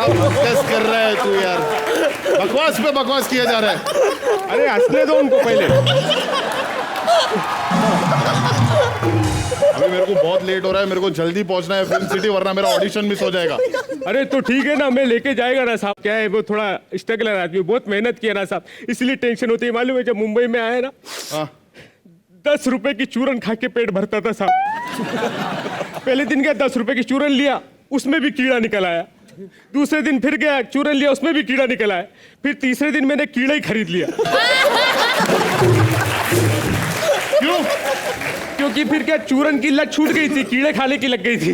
बकवास कर रहा है तू यार, बकवास पे बकवास किया जा रहा है। अरे हंसने दो उनको पहले। अभी मेरे को बहुत लेट हो रहा है, मेरे को जल्दी पहुंचना है फिल्म सिटी, वरना मेरा ऑडिशन मिस हो जाएगा। अरे तो ठीक है ना, मैं लेके जाएगा ना साहब। क्या है वो थोड़ा स्ट्रगलर आदमी, बहुत मेहनत किया ना साहब, इसलिए टेंशन होती है। मालूम है जब मुंबई में आया ना, 10 रुपए की चूरन खा के पेट भरता था साहब। पहले दिन गया 10 रुपए की चूरन लिया, उसमें भी कीड़ा निकल आया। दूसरे दिन फिर गया, चूरन लिया, उसमें भी कीड़ा निकल आया। फिर तीसरे दिन मैंने कीड़ा ही खरीद लिया। क्यों? क्योंकि फिर क्या, चूरन की लत छूट गई थी, कीड़े खाने की लग गई थी।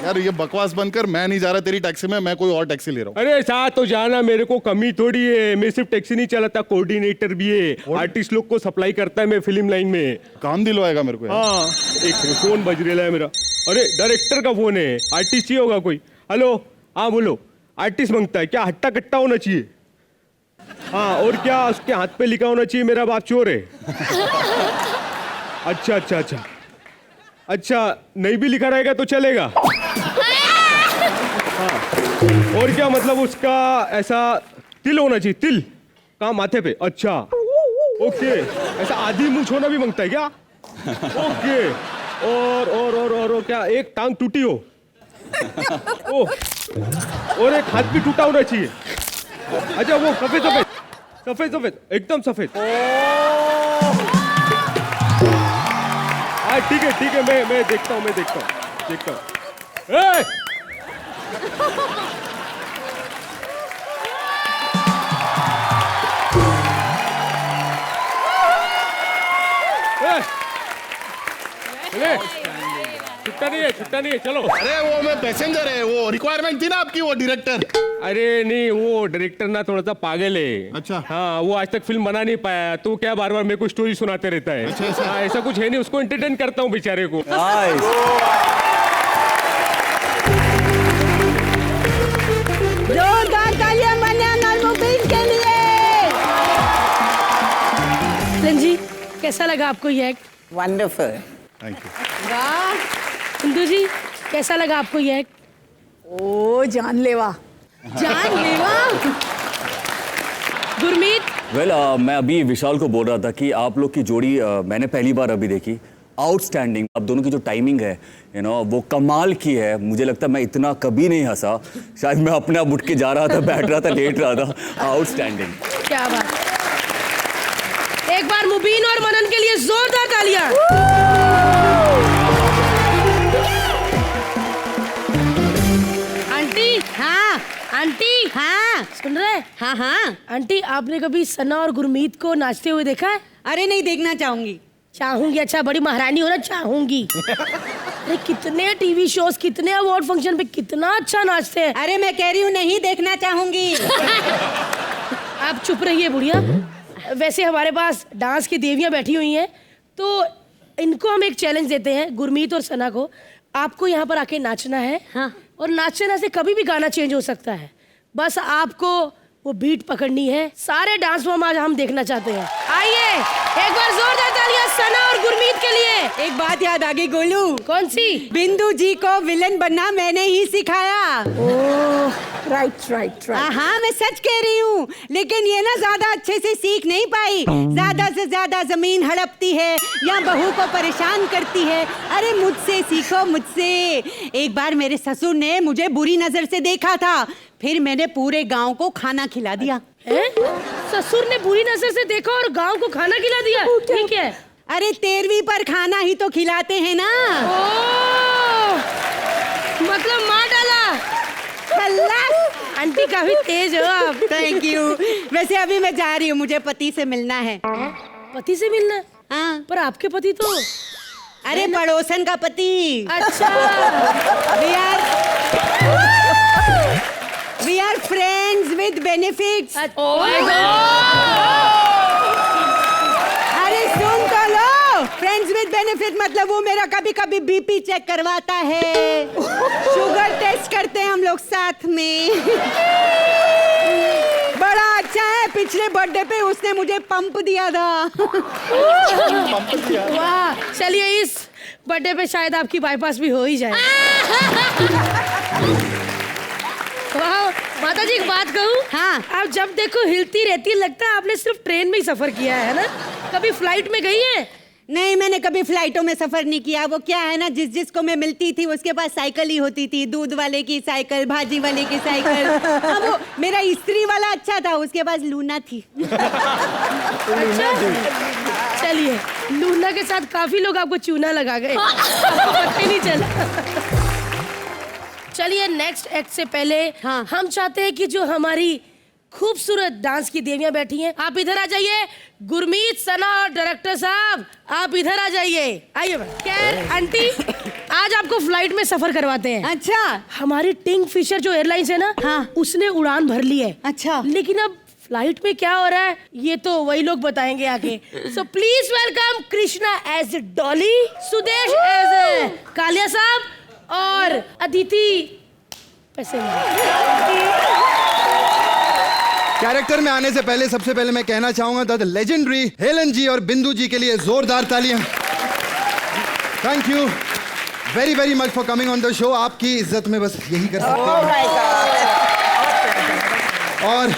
यार ये बकवास बनकर मैं नहीं जा रहा तेरी टैक्सी में, मैं कोई और टैक्सी ले रहा हूँ। अरे साथ तो जाना, मेरे को कमी थोड़ी है। मैं सिर्फ टैक्सी नहीं चलाता, कोऑर्डिनेटर भी है। आर्टिस्ट लोग को सप्लाई करता है मैं फिल्म लाइन में। काम दिलवाएगा मेरे को यार। हाँ, एक फोन बज रहा है मेरा। अरे डायरेक्टर का फोन है, आर्टिस्ट ही होगा कोई। हेलो, हाँ बोलो। आर्टिस्ट मांगता है क्या? हट्टा कट्टा होना चाहिए। हाँ, और क्या उसके हाथ पे लिखा होना चाहिए मेरा बाप चोर है? अच्छा अच्छा अच्छा अच्छा, नहीं भी लिखा रहेगा तो चलेगा। हाँ, और क्या मतलब उसका ऐसा तिल होना चाहिए, तिल कहाँ? माथे पे। अच्छा ओके, ऐसा आधी मूंछ होना भी मांगता है क्या? ओके, और क्या एक टांग टूटी हो? ओह, और एक हाथ भी टूटा होना चाहिए। अच्छा वो सफेद सफेद सफेद सफेद एकदम सफेद। हाँ ठीक है, मैं देखता हूँ। छुट्टा नहीं है, चलो। अरे वो मैं पैसेंजर है, वो रिक्वायरमेंट थी ना आपकी, वो डायरेक्टर। अरे नहीं, वो डायरेक्टर ना थोड़ा सा पागल है। अच्छा। हाँ, वो आज तक फिल्म बना नहीं पाया, तो क्या बार बार मेरे को स्टोरी सुनाते रहता है। अच्छा, हाँ, ऐसा कुछ है नहीं, उसको एंटरटेन करता हूँ बेचारे को। जोरदार तालियां मन्यान और मुबीन के लिए। लन जी, कैसा लगा आपको ये एक्ट? वंडरफुल। Thank you. वाह। सिंधु जी, कैसा लगा आपको ये एक्ट? ओ जानलेवा। गुरमीत, वेल मैं अभी विशाल को बोल रहा था कि आप लोग की जोड़ी मैंने पहली बार अभी देखी। आउटस्टैंडिंग, आप दोनों की जो टाइमिंग है वो कमाल की है। मुझे लगता है मैं इतना कभी नहीं हंसा, शायद मैं अपने आप उठ के जा रहा था, बैठ रहा था, लेट रहा था। आउटस्टैंडिंग, क्या बात। एक बार मुबीन और मनन के लिए जोरदार तालियां। आंटी, हाँ आंटी, हाँ सुन रहे? हाँ हाँ। आंटी, आपने कभी सना और गुरमीत को नाचते हुए देखा है? अरे नहीं, देखना चाहूंगी। चाहूंगी? अच्छा, बड़ी महारानी हो ना, चाहूंगी। अरे कितने टीवी शोज, कितने अवार्ड फंक्शन पे कितना अच्छा नाचते हैं। अरे मैं कह रही हूँ नहीं देखना चाहूंगी। आप चुप रहिए बुढ़िया। वैसे हमारे पास डांस की देवियां बैठी हुई हैं, तो इनको हम एक चैलेंज देते हैं, गुरमीत और सना को। आपको यहाँ पर आके नाचना है। हाँ। और नाचने से कभी भी गाना चेंज हो सकता है, बस आपको वो बीट पकड़नी है। सारे डांस फॉर्म आज हम देखना चाहते हैं। आइए, एक बार जोरदार तालियां सना और गुरमीत के लिए। एक बात याद आ गई गोलू। कौन सी? बिंदु जी को विलन बनना मैंने ही सिखाया। ओह, राइट। हाँ, मैं सच कह रही हूँ, लेकिन ये ना ज्यादा अच्छे से सीख नहीं पाई। ज्यादा से ज्यादा जमीन हड़पती है या बहू को परेशान करती है। अरे मुझसे सीखो, मुझसे। एक बार मेरे ससुर ने मुझे बुरी नजर से देखा था, फिर मैंने पूरे गांव को खाना खिला दिया। ससुर ने बुरी नजर से देखा और गांव को खाना खिला दिया? ठीक है। अरे 13वीं पर खाना ही तो खिलाते हैं ना। ओह, मतलब मार डाला। आंटी काफी तेज हो आप। Thank you. वैसे अभी मैं जा रही हूँ, मुझे पति से मिलना है। पति से मिलना? हाँ। पर आपके पति तो। अरे पड़ोसन का पति। अच्छा। We are friends with benefits. Oh my God! अरे सुन तो लो, friends with benefit मतलब वो मेरा कभी कभी बीपी चेक करवाता है, शुगर टेस्ट करते हैं हम लोग साथ में। बड़ा अच्छा है, पिछले बर्थडे पे उसने मुझे पंप दिया था। वाह, चलिए इस बर्थडे पे शायद आपकी बाईपास भी हो ही जाए। वाह, माता जी एक बात कहूँ? हाँ। आप जब देखो हिलती रहती, लगता है आपने सिर्फ ट्रेन में ही सफर किया है ना? कभी फ्लाइट में गई है? नहीं, मैंने कभी फ्लाइटों में सफर नहीं किया। वो क्या है ना, जिसको मैं मिलती थी उसके पास साइकिल ही होती थी, दूध वाले की साइकिल, भाजी वाले की साइकिल। हाँ, वो मेरा इस्त्री वाला अच्छा था, उसके पास लूना थी। अच्छा चलिए, लूना के साथ काफी लोग आपको चूना लगा गए, आपको पता ही नहीं चला। चलिए नेक्स्ट एक्ट से पहले हम चाहते हैं कि जो हमारी खूबसूरत डांस की देवियां बैठी हैं, आप इधर आ जाइए। गुरमीत, सना और डायरेक्टर साहब आप इधर आ जाइए। आइए खैर आंटी, आज आपको फ्लाइट में सफर करवाते हैं। अच्छा, हमारी किंग फिशर जो एयरलाइंस है ना, हाँ, उसने उड़ान भर ली है। अच्छा, लेकिन अब फ्लाइट में क्या हो रहा है ये तो वही लोग बताएंगे आके। So please welcome Krishna as Dolly, Sudesh as Kaliya साहब और अदिति कैरेक्टर में आने से पहले सबसे पहले मैं कहना चाहूंगा द लेजेंडरी हेलन जी और बिंदु जी के लिए जोरदार तालियां। Thank you very very much for coming on the show. आपकी इज्जत में बस यही कर सकते हैं और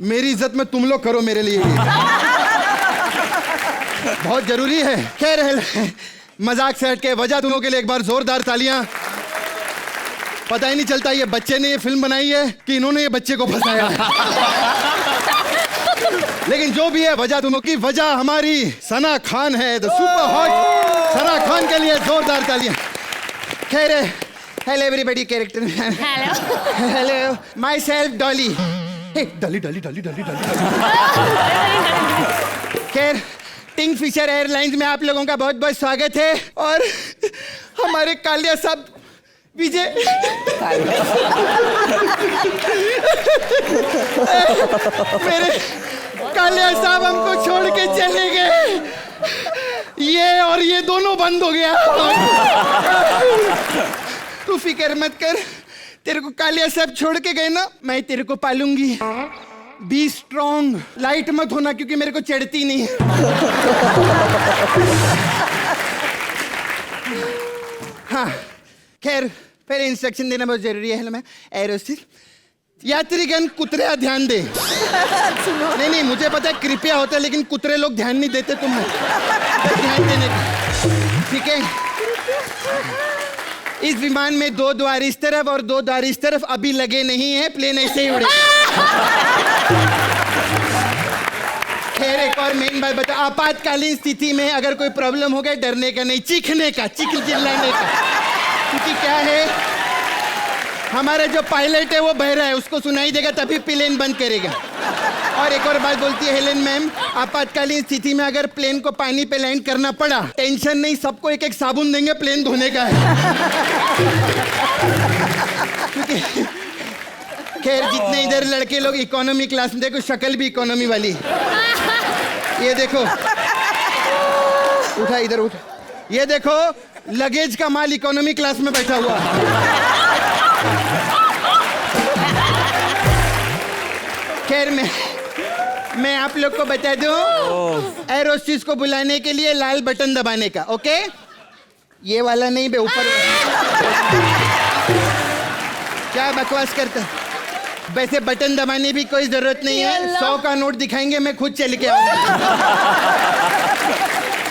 मेरी इज्जत में तुम लोग करो मेरे लिए, बहुत जरूरी है। खैर मजाक से हट के वजह तुमों के लिए एक बार जोरदार तालियां। पता ही नहीं चलता ये बच्चे ने ये फिल्म बनाई है कि इन्होंने ये बच्चे को फंसाया है। लेकिन जो भी है, वजह तुमों की वजह हमारी सना खान है, the super hot Sana Khan के लिए जोरदार तालियां। खैर hello everybody, character hello my self Dolly. Dolly Dolly Dolly Dolly Dolly. खैर किंग फिशर एयरलाइंस में आप लोगों का बहुत बहुत स्वागत है और हमारे कालिया साहब विजय मेरे कालिया साहब हमको छोड़ के चले गए, ये और ये दोनों बंद हो गया। तू फिक्र मत कर, तेरे को कालिया साहब छोड़ के गए ना, मैं तेरे को पालूंगी। बी स्ट्रॉन्ग, लाइट मत होना क्योंकि मेरे को चढ़ती नहीं है। हाँ खैर फिर इंस्ट्रक्शन देना बहुत जरूरी है। मैं एरोस्टिस यात्रीगण कुतरे ध्यान दे। नहीं मुझे पता है कृपया होता है, लेकिन कुतरे लोग ध्यान नहीं देते तुम्हें, ध्यान देने का, ठीक है। इस विमान में 2 द्वार इस तरफ और 2 द्वार इस तरफ अभी लगे नहीं है, प्लेन ऐसे ही उड़े। खैर एक और मेन बात बता, आपातकालीन स्थिति में अगर कोई प्रॉब्लम हो गया, डरने का नहीं, चीखने का, चिल्लाने का। क्योंकि क्या है, हमारा जो पायलट है वो बहरा है, उसको सुनाई देगा तभी प्लेन बंद करेगा। और एक और बात बोलती है हेलन मैम, आपातकालीन स्थिति में अगर प्लेन को पानी पे लैंड करना पड़ा, टेंशन नहीं, सबको एक एक साबुन देंगे, प्लेन धोने का है। खैर जितने इधर लड़के लोग इकोनॉमी क्लास में, देखो शक्ल भी इकोनॉमी वाली, ये देखो, उठा इधर उठ, ये देखो लगेज का माल इकोनॉमी क्लास में बैठा हुआ। खैर मैं आप लोग को बता दूं, एरोस्टिस को बुलाने के लिए लाल बटन दबाने का, ओके? ये वाला नहीं बे, ऊपर। क्या बकवास करता, वैसे बटन दबाने भी कोई जरूरत नहीं है। 100 का नोट दिखाएंगे, मैं खुद चल के आऊंगा।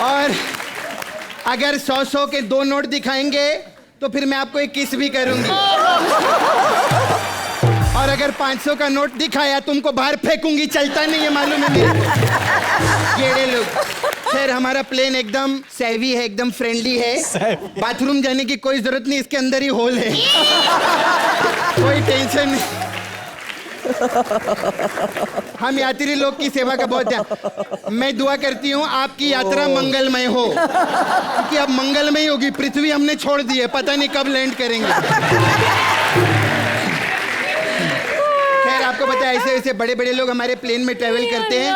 और अगर 100 के 2 नोट दिखाएंगे तो फिर मैं आपको एक किस भी करूंगी। और अगर 500 का नोट दिखाया तुमको बाहर फेंकूंगी, चलता नहीं है मालूम है मेरे को। ये लोग, खैर हमारा प्लेन एकदम सेवी है, एकदम फ्रेंडली है, बाथरूम जाने की कोई जरूरत नहीं, इसके अंदर ही होल है, कोई टेंशन नहीं। हम यात्री लोग की सेवा का बहुत ध्यान, मैं दुआ करती हूँ आपकी यात्रा मंगलमय हो, क्योंकि अब मंगलमय होगी। पृथ्वी हमने छोड़ दी है, पता नहीं कब लैंड करेंगे। खैर आपको पता है, ऐसे ऐसे बड़े बड़े लोग हमारे प्लेन में ट्रेवल करते हैं।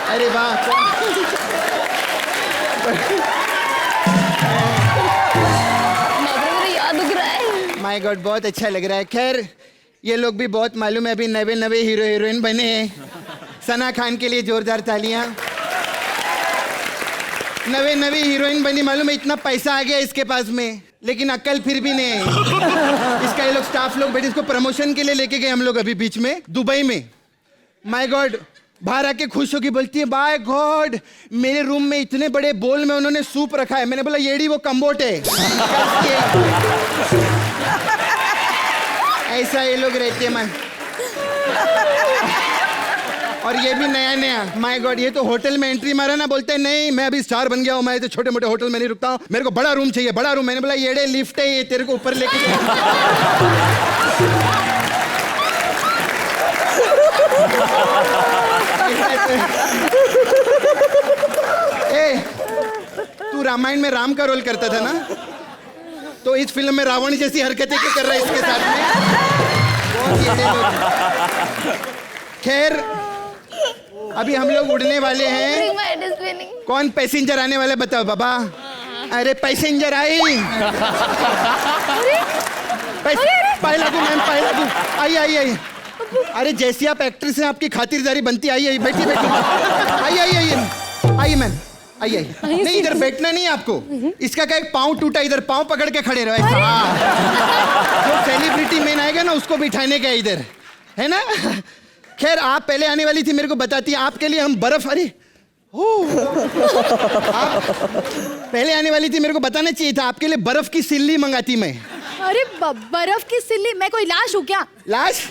अरे वाह, माय गॉड, बहुत अच्छा लग रहा है। खैर ये लोग भी बहुत मालूम है, अभी नवे हीरो हीरोइन बने हैं। सना खान के लिए जोरदार तालियां। नवे हीरोइन बनी, मालूम है इतना पैसा आ गया इसके पास में, लेकिन अक्ल फिर भी नहीं है इसका। ये लोग स्टाफ लोग बैठे, इसको प्रमोशन के लिए लेके गए हम लोग अभी बीच में दुबई में। माय गॉड, बाहर आके खुश होगी, बोलती है बाय गॉड मेरे रूम में इतने बड़े बोल में उन्होंने सूप रखा है। मैंने बोला येड़ी वो कम्बोट है। ऐसा ये लोग रहते हैं man। और ये भी नया नया, माय गॉड ये तो होटल में एंट्री मारा ना, बोलते हैं नहीं मैं अभी स्टार बन गया हूँ, मैं तो छोटे मोटे होटल में नहीं रुकता हूँ, मेरे को बड़ा रूम चाहिए, बड़ा रूम। मैंने बोला येड़े लिफ्ट है ये, तेरे को ऊपर लेके ए, तू रामायण में राम का रोल करता था ना, तो इस फिल्म में रावण जैसी हरकतें क्यों कर रहा है इसके साथ में? बहुत येड़े लोग। खैर अभी हम लोग उड़ने वाले हैं। कौन पैसेंजर आने वाले बताओ बाबा। अरे पैसेंजर आई। पाए लागू मैम, पाए लागू। आई आई आई। अरे जैसी आप एक्ट्रेस हैं आपकी खातिरदारी बनती। आई आई, बैठी बैठी। आई आई आई आई मैम, आई आई। नहीं इधर बैठना नहीं है आपको, इसका क्या एक पाँव टूटा, इधर पाँव पकड़ के खड़े रहो। जो सेलिब्रिटी मैन आएगा ना उसको बिठाने का इधर, है ना। खैर आप पहले आने वाली थी, मेरे को बताती है आपके लिए हम बर्फ। अरे आप पहले आने वाली थी, मेरे को बताना चाहिए था, आपके लिए बर्फ की सिल्ली मंगाती मैं। अरे बर्फ की सिल्ली? मैं कोई लाश हूँ क्या? लाश?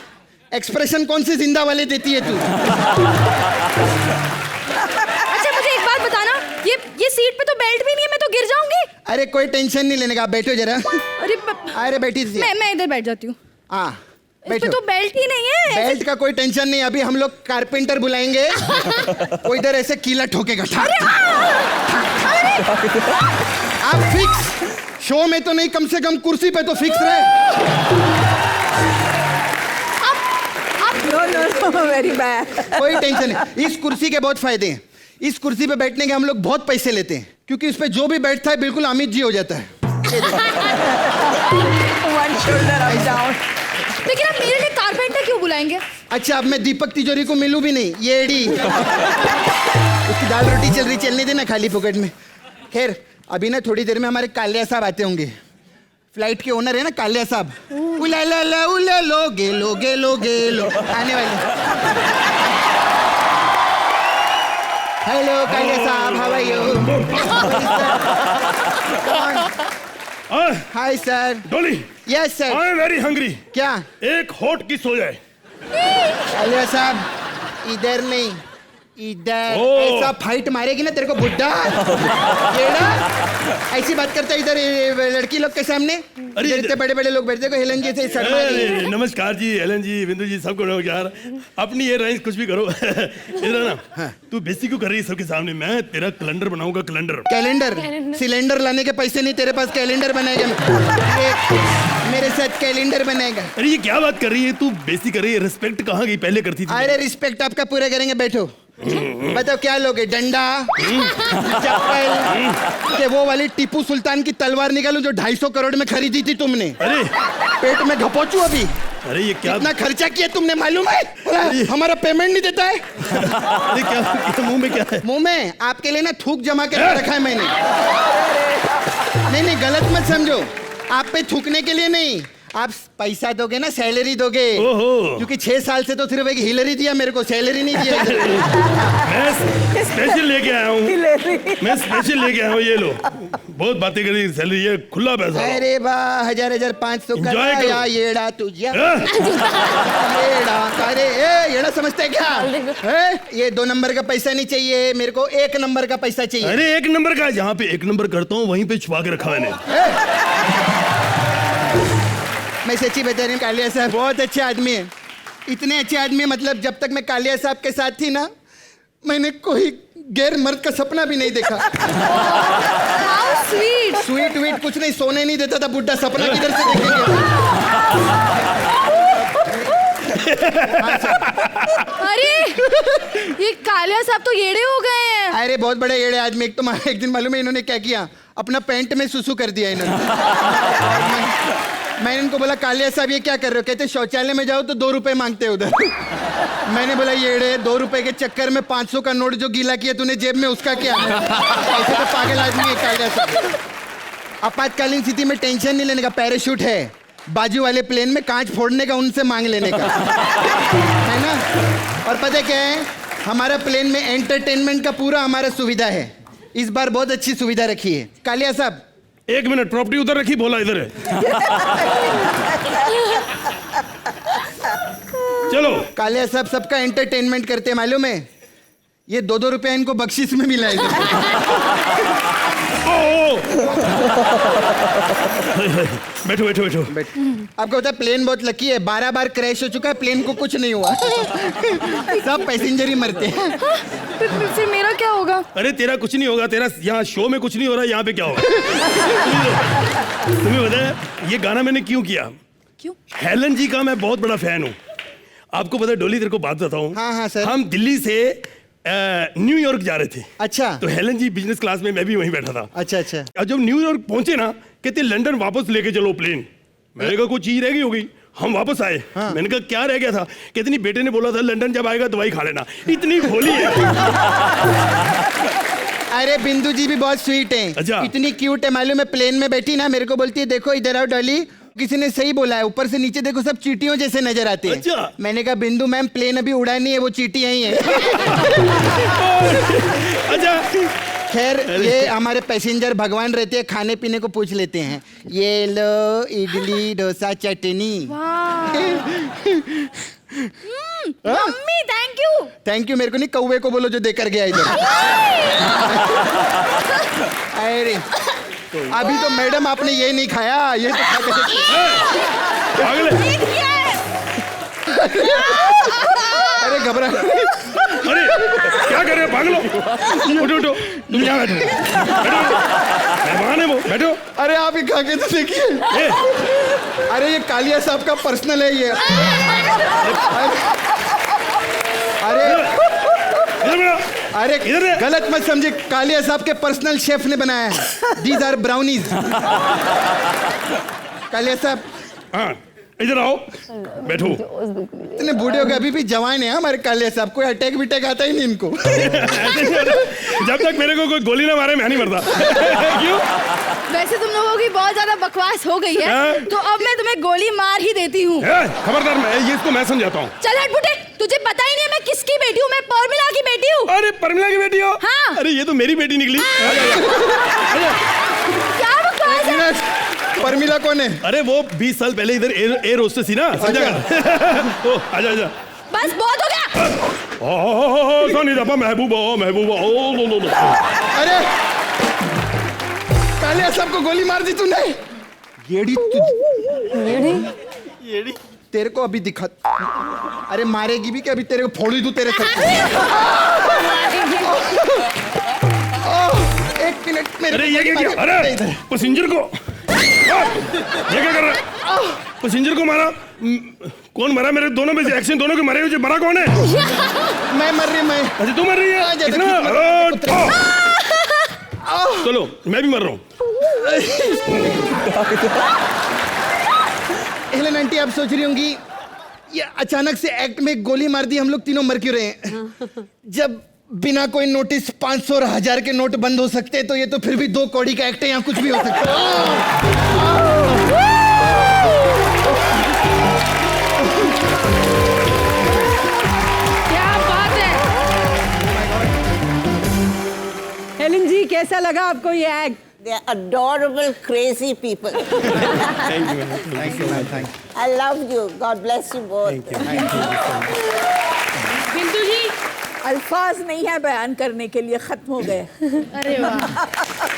एक्सप्रेशन कौन से जिंदा वाले देती है तू? अच्छा मुझे एक बात बताना, ये सीट पे तो बेल्ट भी नहीं है, मैं तो गिर जाऊंगी। अरे कोई टेंशन नहीं लेने का, आप बैठो जरा। अरे बैठी थी। मैं इधर बैठ जाती हूँ। हाँ बैठो। तो बेल्ट ही नहीं है। बेल्ट का कोई टेंशन नहीं, अभी हम लोग कारपेंटर बुलाएंगे, वो इधर ऐसे कीला ठोकेगा। आप फिक्स, शो में तो नहीं, कम से कम कुर्सी पे तो फिक्स रहे। Know very bad. कोई टेंशन नहीं, इस कुर्सी के बहुत फायदे हैं। इस कुर्सी पे बैठने के हम लोग बहुत पैसे लेते हैं, क्योंकि इस पे जो भी बैठता है बिल्कुल अमित जी हो जाता है। One shoulder up down. लेकिन आप मेरे लिए कारपेंटर क्यों बुलाएंगे? अच्छा अब मैं दीपक तिजोरी को मिलूं भी नहीं, येड़ी। उसकी दाल रोटी चल रही, चलने देना खाली पॉकेट में। खैर अभी ना थोड़ी देर में हमारे कालिया साहब आते होंगे, फ्लाइट के ओनर है ना कालिया साहब। उला ला ला उला लो गेलो गेलो गेलो आने वाले। हेलो कालिया साहब, how are you? Hi sir. Dolly. Yes sir. I am very hungry. क्या? एक हॉट किस हो जाए। कालिया साहब इधर नहीं, इधर। ऐसा फाइट मारेगी ना तेरे को बुड्ढा। येड़ा ऐसी बात करता है इधर लड़की लोग के सामने। अरे इतने बड़े बड़े लोग बैठते को हेलन जी से शर्मा जी। नमस्कार जी, हेलन जी, बिंदु जी, सबको यार अपनी ये रेंज कुछ भी करो। इधर ना तू बेइज्जती क्यों कर रही है सबके सामने? मैं तेरा कैलेंडर बनाऊंगा। कैलेंडर? कैलेंडर? सिलेंडर लाने के पैसे नहीं तेरे पास, कैलेंडर बनाएगा। मेरे साथ कैलेंडर बनाएगा। अरे ये क्या बात कर रही है तू? बेइज्जती कर रही है, रिस्पेक्ट कहाँ गई? पहले करती थी। अरे रिस्पेक्ट आपका पूरा करेंगे, बैठो। बताओ क्या लोगे? डंडा, चप्पल, के वो वाली टीपू सुल्तान की तलवार निकालूं जो 250 करोड़ में खरीदी थी तुमने? अरे पेट में घपोचू अभी। अरे ये क्या इतना खर्चा किया तुमने, मालूम है? हमारा पेमेंट नहीं देता है। अरे क्या मुंह में क्या है? मुंह में आपके लिए ना थूक जमा के रखा है मैंने। नहीं गलत मत समझो, आप पे थूकने के लिए नहीं, आप पैसा दोगे ना, सैलरी दोगे। क्योंकि 6 साल से तो सिर्फ एक हिलरी दिया मेरे को, सैलरी नहीं दिया। मैं स्पेशल लेके आया हूँ, मैं स्पेशल लेके आया हूँ। ये लो, बहुत बातें करी, सैलरी ये खुला पैसा। अरे वाह, 1000-1500 का या येड़ा तुझे। येड़ा अरे येड़ा समझते है क्या? ये 2 नंबर का पैसा नहीं चाहिए मेरे को, 1 नंबर का पैसा चाहिए। अरे 1 नंबर का? जहाँ पे 1 नंबर करता हूँ वहीं पे छुपा के रखा मैंने। मैं सच्ची बता रही हूँ, कालिया साहब बहुत अच्छे आदमी है। इतने अच्छे आदमी मतलब जब तक मैं कालिया साहब के साथ थी ना, मैंने कोई गैर मर्द का सपना भी नहीं देखा। स्वीट स्वीट वीट कुछ नहीं, सोने नहीं देता था बुड्ढा, सपना किधर से देखेंगे? अरे ये कालिया साहब तो येड़े हो गए हैं। अरे बहुत बड़े येड़े आदमी। एक दिन मालूम है इन्होंने क्या किया? अपना पैंट में सुसु कर दिया इन्होंने। मैंने इनको बोला कालिया साहब ये क्या कर रहे हो? कहते शौचालय में जाओ तो 2 रुपए मांगते उधर। मैंने बोला येड़े, 2 रुपए के चक्कर में 500 का नोट जो गीला किया तूने जेब में, उसका क्या? ऐसे तो पागल आदमी है कालिया साहब। आपातकालीन स्थिति में टेंशन नहीं लेने का, पैराशूट है बाजू वाले प्लेन में, कांच फोड़ने का, उनसे मांग लेने का, है ना? और पता क्या है, हमारा प्लेन में एंटरटेनमेंट का पूरा हमारा सुविधा है। इस बार बहुत अच्छी सुविधा रखी है। कालिया साहब 1 मिनट, प्रॉपर्टी उधर रखी, बोला इधर है। चलो। कालिया साहब सबका एंटरटेनमेंट करते हैं, मालूम है? ये 2-2 रुपया इनको बख्शिश में मिला है। बैठो बैठो बैठो। आपको पता है प्लेन बहुत लकी है, 12 बार क्रैश हो चुका है, प्लेन को कुछ नहीं हुआ। सब पैसेंजर ही मरते हैं। फिर मेरा क्या होगा? अरे तेरा कुछ नहीं होगा, तेरा यहाँ शो में कुछ नहीं हो रहा, यहाँ पे क्या होगा? तुम्हें पता है ये गाना मैंने क्यों किया? क्यों? हेलन जी का मैं बहुत बड़ा फैन हूँ। आपको पता है डोली, तेरे को बात बताऊँ। हाँ हाँ सर। हम दिल्ली से न्यूयॉर्क जा रहे थे। अच्छा। तो हेलन जी बिजनेस क्लास में, मैं भी वहीं बैठा था। अच्छा अच्छा। और जब न्यूयॉर्क पहुंचे ना, कहते लंदन वापस लेके चलो प्लेन। मैंने कहा कोई चीज रह गई होगी। हम वापस आए। हाँ। मैंने कहा क्या रह गया था? कहते नहीं, बेटे ने बोला था लंदन जब आएगा दवाई खा लेना। इतनी भोली है। अरे बिंदु जी भी बहुत स्वीट हैं। अच्छा। इतनी क्यूट है, मालूम है? प्लेन में बैठी ना, मेरे को बोलती है देखो इधर आओ डॉली, किसी ने सही बोला है, ऊपर से नीचे देखो सब चींटियों जैसे नजर आते हैं। अच्छा। मैंने कहा बिंदु मैम प्लेन अभी उड़ानी है, वो चींटियां ही हैं। अच्छा। खैर ये हमारे पैसेंजर भगवान रहते हैं, खाने पीने को पूछ लेते हैं। ये लो इडली डोसा चटनी। मम्मी थैंक यू। थैंक यू मेरे को नहीं, कौवे को बोलो जो देकर गया इधर। अरे अभी तो मैडम आपने ये नहीं खाया, ये तो खा अरे घबरा। अरे क्या कर रहे हो? भाग लो। उठो उठो, तुम यहाँ बैठो। मेहमान है वो, बैठो। अरे आप ही खा के तो देखिए। अरे ये कालिया साहब का पर्सनल है ये। अरे गलत मत समझे, कालिया साहब के पर्सनल शेफ ने बनाया है। These are brownies. कालिया साहब हाँ इधर आओ, बैठो। इतने बूढ़े हो गए अभी भी जवान है हमारे कालिया साहब। कोई अटैक विटैक आता ही नहीं इनको। जब तक मेरे को कोई गोली ना मारे मैं नहीं मरता। क्यों? वैसे तुम लोगों की बहुत ज्यादा बकवास हो गई है, तो अब मैं तुम्हें गोली मार ही देती हूँ। खबरदार, मैं ये इसको मैं समझाता हूँ। चल हट बुटे, तुझे पता ही नहीं है मैं किसकी बेटी हूँ। मैं पर्मिला की बेटी हूँ। अरे पर्मिला की बेटी हो? हाँ। अरे ये तो मेरी बेटी निकली। क्या बकवास है? पर्मिला कौन है? अरे वो 20 साल पहले इधर एयर होस्टेस थी ना, समझा कर। आजा आजा। बस बहुत हो गया। महबूबा महबूबा। अरे कालिया साहब को गोली मार दी तूने। येड़ी तेरे को अभी दिखा। अरे मारेगी भी क्या? अभी तेरे को फोड़ी दूं तेरे सर। एक मिनट मेरे। अरे ये क्या किया? अरे पैसेंजर को ये क्या कर रहा है? पैसेंजर को मारा? कौन मरा? मेरे दोनों में से एक्शन दोनों के मरे हुए, मरा कौन है? मैं मर रही। मैं अच्छा तू मर रही है? चलो मैं भी मर रहा हूँ। हेलन आंटी आप सोच रही होंगी ये अचानक से एक्ट में गोली मार दी, हम लोग तीनों मर क्यों रहे हैं? जब बिना कोई नोटिस 500 और 1000 के नोट बंद हो सकते हैं, तो ये तो फिर भी 2 कौड़ी का एक्ट है, यहाँ कुछ भी हो सकता है। क्या बात है। हेलन जी कैसा लगा आपको ये act? They are adorable, crazy people. Thank you, man. Thank you, man. Thank you. I love you. God bless you both. Thank you. Thank you so much. बिंदु जी अल्फाज नहीं है बयान करने के लिए, खत्म हो गए। अरे वाह।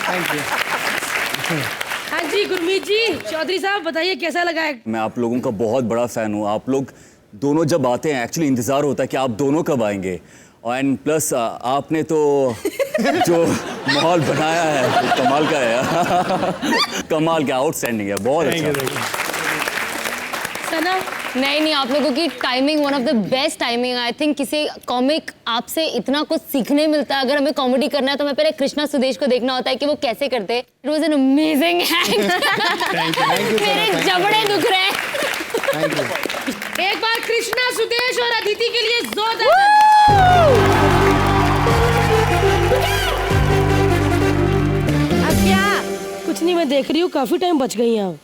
Thank you. हाँ जी गुरमीत जी, चौधरी साहब बताइए कैसा लगा एक्ट? मैं आप लोगों का बहुत बड़ा फ़ैन हूँ। आप लोग दोनों जब आते हैं एक्चुअली इंतज़ार होता है कि आप दोनों कब आएंगे। एंड प्लस आपने तो जो माहौल बनाया है वो कमाल का है। कमाल का, आउटस्टैंडिंग है, बहुत अच्छा। सना नहीं, आप लोगों की timing one of the best timing. I think किसी कॉमिक आपसे इतना कुछ सीखने मिलता है। अगर हमें कॉमेडी करना है तो मैं पहले कृष्णा सुदेश को देखना होता है कि वो कैसे करते हैं। It was an amazing act. मेरे जबड़े दुख रहे हैं। एक बार कृष्णा सुदेश और अदिति के लिए जोरदार। अब क्या? कुछ नहीं, मैं देख रही हूँ काफी टाइम बच गई हैं आप।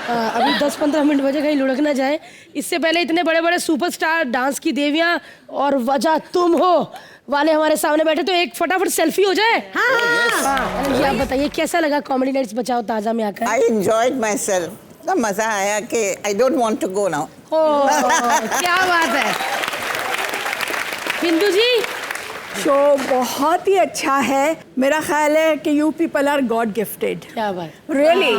अभी 10-15 मिनट बजे कहीं लुढ़क ना जाए। इससे पहले इतने बड़े बड़े सुपरस्टार, डांस की देवियां और वजह तुम हो वाले हमारे सामने बैठे, तो एक फटाफट सेल्फी हो जाए। हाँ जी, आप बताइए कैसा लगा कॉमेडी नाइट्स बचाओ ताजा में आकर? I enjoyed myself. इतना मजा आया कि I don't want to go now. क्या बात है बिंदु जी। शो बहुत ही अच्छा है। मेरा ख्याल है कि you people are god gifted. क्या बात, रियली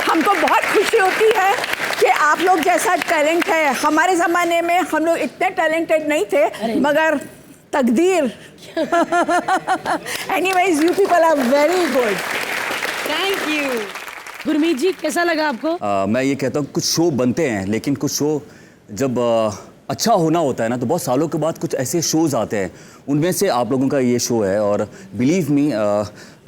हमको बहुत खुशी होती है कि आप लोग जैसा टैलेंट है। हमारे ज़माने में हम लोग इतने टैलेंटेड नहीं थे, मगर तकदीर anyways you people are very good. Thank you. Gurmeet ji कैसा लगा आपको? मैं ये कहता हूँ कुछ शो बनते हैं, लेकिन कुछ शो जब अच्छा होना होता है ना, तो बहुत सालों के बाद कुछ ऐसे शोज़ आते हैं। उनमें से आप लोगों का ये शो है, और बिलीव मी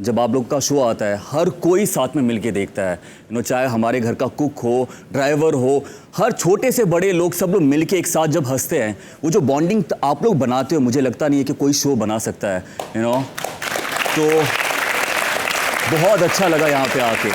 जब आप लोगों का शो आता है हर कोई साथ में मिलके देखता है। चाहे हमारे घर का कुक हो, ड्राइवर हो, हर छोटे से बड़े लोग, सब लोग मिलके एक साथ जब हंसते हैं, वो जो बॉन्डिंग आप लोग बनाते हो, मुझे लगता नहीं है कि कोई शो बना सकता है। तो बहुत अच्छा लगा यहाँ पे आके।